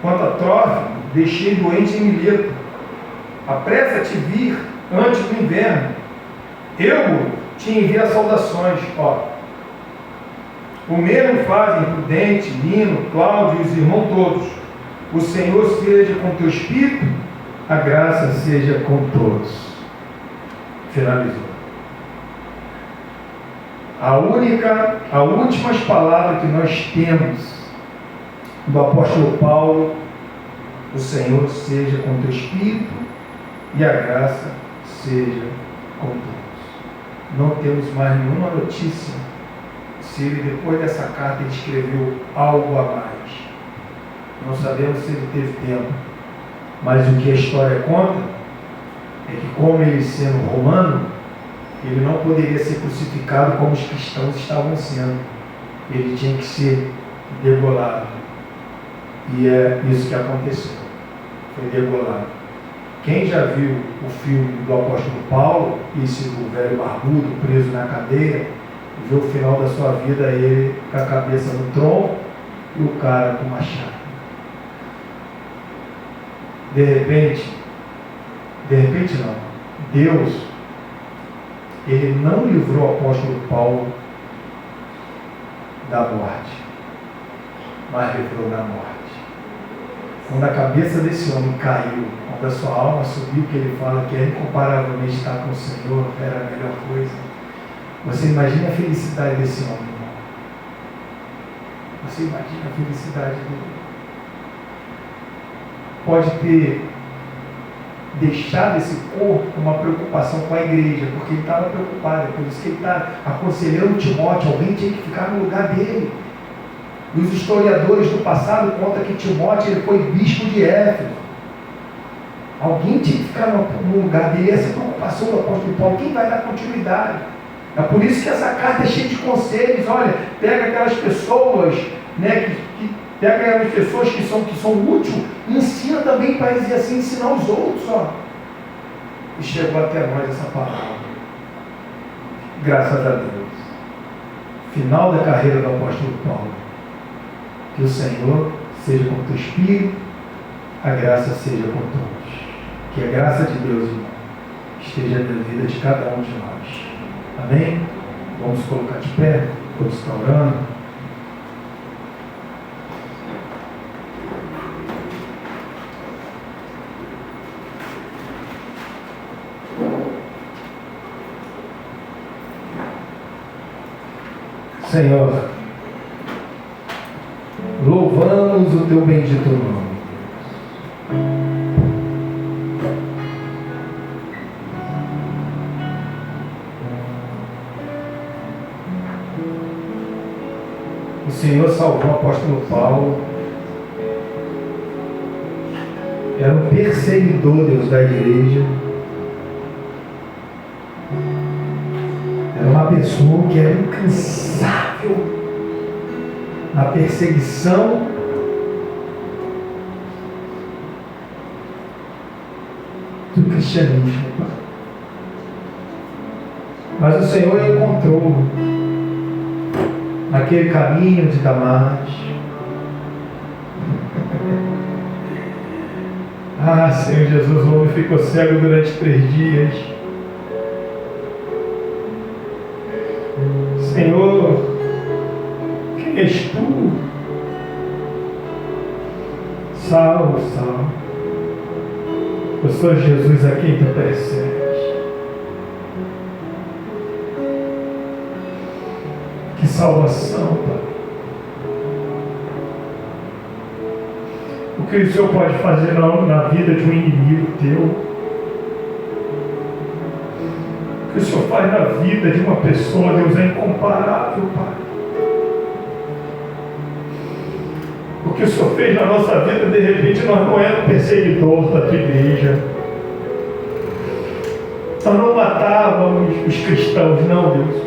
Quanto a Trófimo, deixei doente em Mileto. Apressa-te vir antes do inverno. Eu te envio saudações. O mesmo fazem Prudente, Lino, Cláudio e os irmãos todos. O Senhor seja com teu espírito, a graça seja com todos. Finalizou. A últimas palavras que nós temos do apóstolo Paulo: o Senhor seja com teu espírito e a graça seja com todos. Não temos mais nenhuma notícia se ele, depois dessa carta, ele escreveu algo a mais. Não sabemos se ele teve tempo, mas o que a história conta é que, como ele sendo romano, ele não poderia ser crucificado como os cristãos estavam sendo. Ele tinha que ser degolado. E é isso que aconteceu. Foi degolado. Quem já viu o filme do apóstolo Paulo, esse do velho barbudo preso na cadeia, viu o final da sua vida, ele com a cabeça no tronco e o cara com machado. De repente não, Deus, ele não livrou o apóstolo Paulo da morte, mas livrou da morte. Quando a cabeça desse homem caiu, quando a sua alma subiu, que ele fala que é incomparavelmente estar com o Senhor, era a melhor coisa. Você imagina a felicidade desse homem, irmão. Você imagina a felicidade dele. Pode ter deixado esse corpo com uma preocupação com a igreja, porque ele estava preocupado. É por isso que ele está aconselhando Timóteo. Alguém tinha que ficar no lugar dele. E os historiadores do passado contam que Timóteo ele foi bispo de Éfeso. Alguém tinha que ficar no lugar dele. Essa é a preocupação do apóstolo Paulo. Quem vai dar continuidade? É por isso que essa carta é cheia de conselhos. Olha, pega aquelas pessoas, né, pega aquelas pessoas que são úteis, e ensina também para eles, e assim ensinar os outros. E chegou até nós essa palavra. Graças a Deus. Final da carreira do apóstolo Paulo. Que o Senhor seja com o teu espírito, a graça seja com todos. Que a graça de Deus, irmão, esteja na vida de cada um de nós. Amém? Vamos colocar de pé, todos estão orando. Senhor, louvamos o teu bendito nome. O Senhor salvou o apóstolo Paulo. Era um perseguidor, Deus, da igreja. Era uma pessoa que era incansável na perseguição do cristianismo. Mas o Senhor encontrou naquele caminho de Damasco. Senhor Jesus, o homem ficou cego durante 3 dias. Senhor, quem és tu? Salve, salve. Eu sou Jesus a quem tu persegues. Que salvação, Pai. O que o Senhor pode fazer na vida de um inimigo teu? O que o Senhor faz na vida de uma pessoa, Deus, é incomparável, Pai. O que o Senhor fez na nossa vida, de repente nós não éramos perseguidores da tua igreja. Nós não matávamos os cristãos, não, Deus.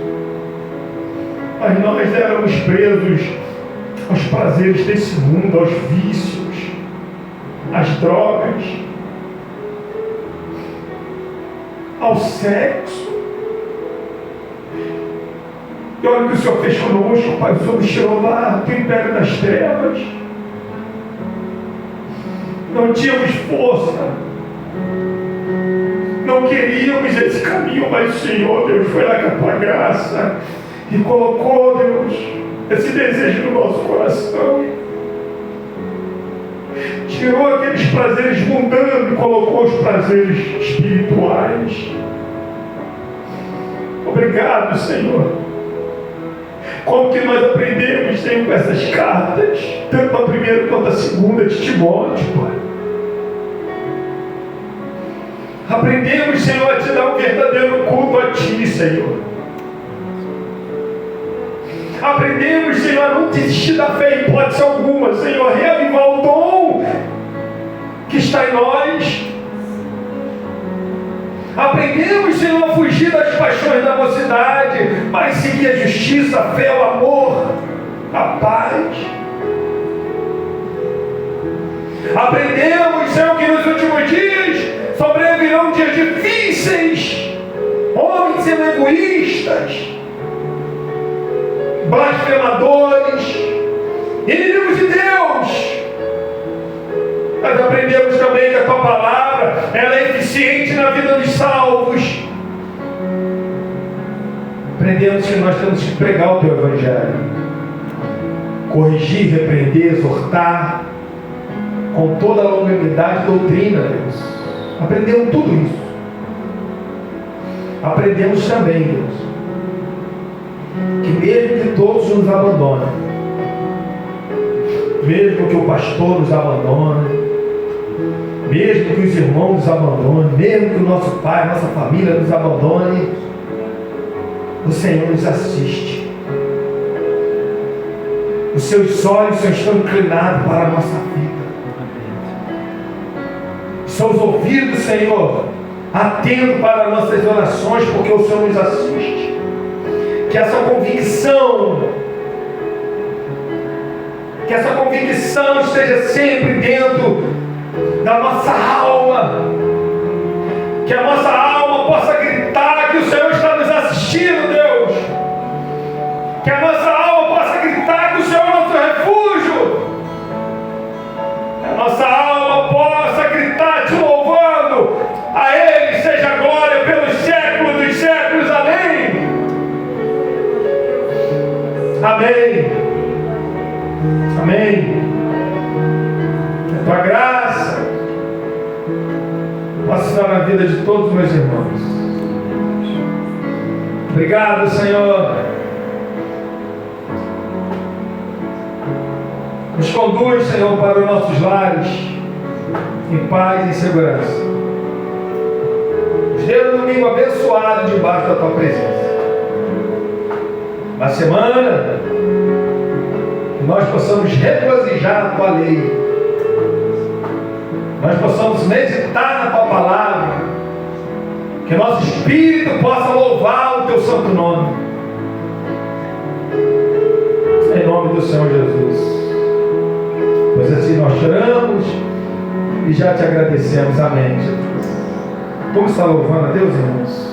Mas nós éramos presos aos prazeres desse mundo, aos vícios, às drogas. ao sexo. E olha o que o Senhor fez conosco, Pai. O Senhor nos tirou lá do império das trevas. Não tínhamos força, não queríamos esse caminho, mas o Senhor, Deus, foi lá com a tua graça e colocou, Deus, esse desejo no nosso coração. Tirou aqueles prazeres mundanos e colocou os prazeres espirituais. Obrigado, Senhor. Como que nós aprendemos, Senhor, com essas cartas, tanto a primeira quanto a segunda de Timóteo, Pai. Aprendemos, Senhor, a te dar um verdadeiro culto a ti, Senhor. Aprendemos, Senhor, a não desistir da fé em hipótese alguma, Senhor, reavivar o dom que está em nós. Aprendemos, Senhor, a fugir das paixões da mocidade, mas seguir a justiça, a fé, o amor, a paz. Aprendemos, Senhor, que nos últimos dias sobrevirão dias difíceis, homens sendo egoístas, blasfemadores, inimigos de Deus. Nós aprendemos também que a tua palavra, ela é eficiente na vida dos salvos. Aprendemos que nós temos que pregar o teu evangelho, corrigir, repreender, exortar com toda a longanimidade e doutrina, Deus. Aprendemos tudo isso. Aprendemos também, Deus, que mesmo que todos nos abandonem, mesmo que o pastor nos abandone, mesmo que os irmãos nos abandonem, mesmo que o nosso pai, a nossa família nos abandone, o Senhor nos assiste. Os seus olhos estão inclinados para a nossa vida. Seus ouvidos, Senhor, atentos para as nossas orações, porque o Senhor nos assiste. Que essa convicção esteja sempre dentro da nossa alma. Que a nossa alma possa gritar que o Senhor está nos assistindo, Deus. Que a nossa alma possa gritar que o Senhor é nosso refúgio. Que a nossa alma possa gritar te louvando. A Ele seja glória pelos séculos dos séculos. Amém. Amém. Amém. A tua graça possa estar na vida de todos os meus irmãos. Obrigado, Senhor. Nos conduz, Senhor, para os nossos lares, em paz e em segurança. Nos dê um domingo abençoado debaixo da tua presença. Uma semana que nós possamos regozijar na tua lei, nós possamos meditar na tua palavra, que nosso espírito possa louvar o teu santo nome, em nome do Senhor Jesus. Pois assim nós choramos e já te agradecemos. Amém, Jesus. Vamos estar louvando a Deus, irmãos?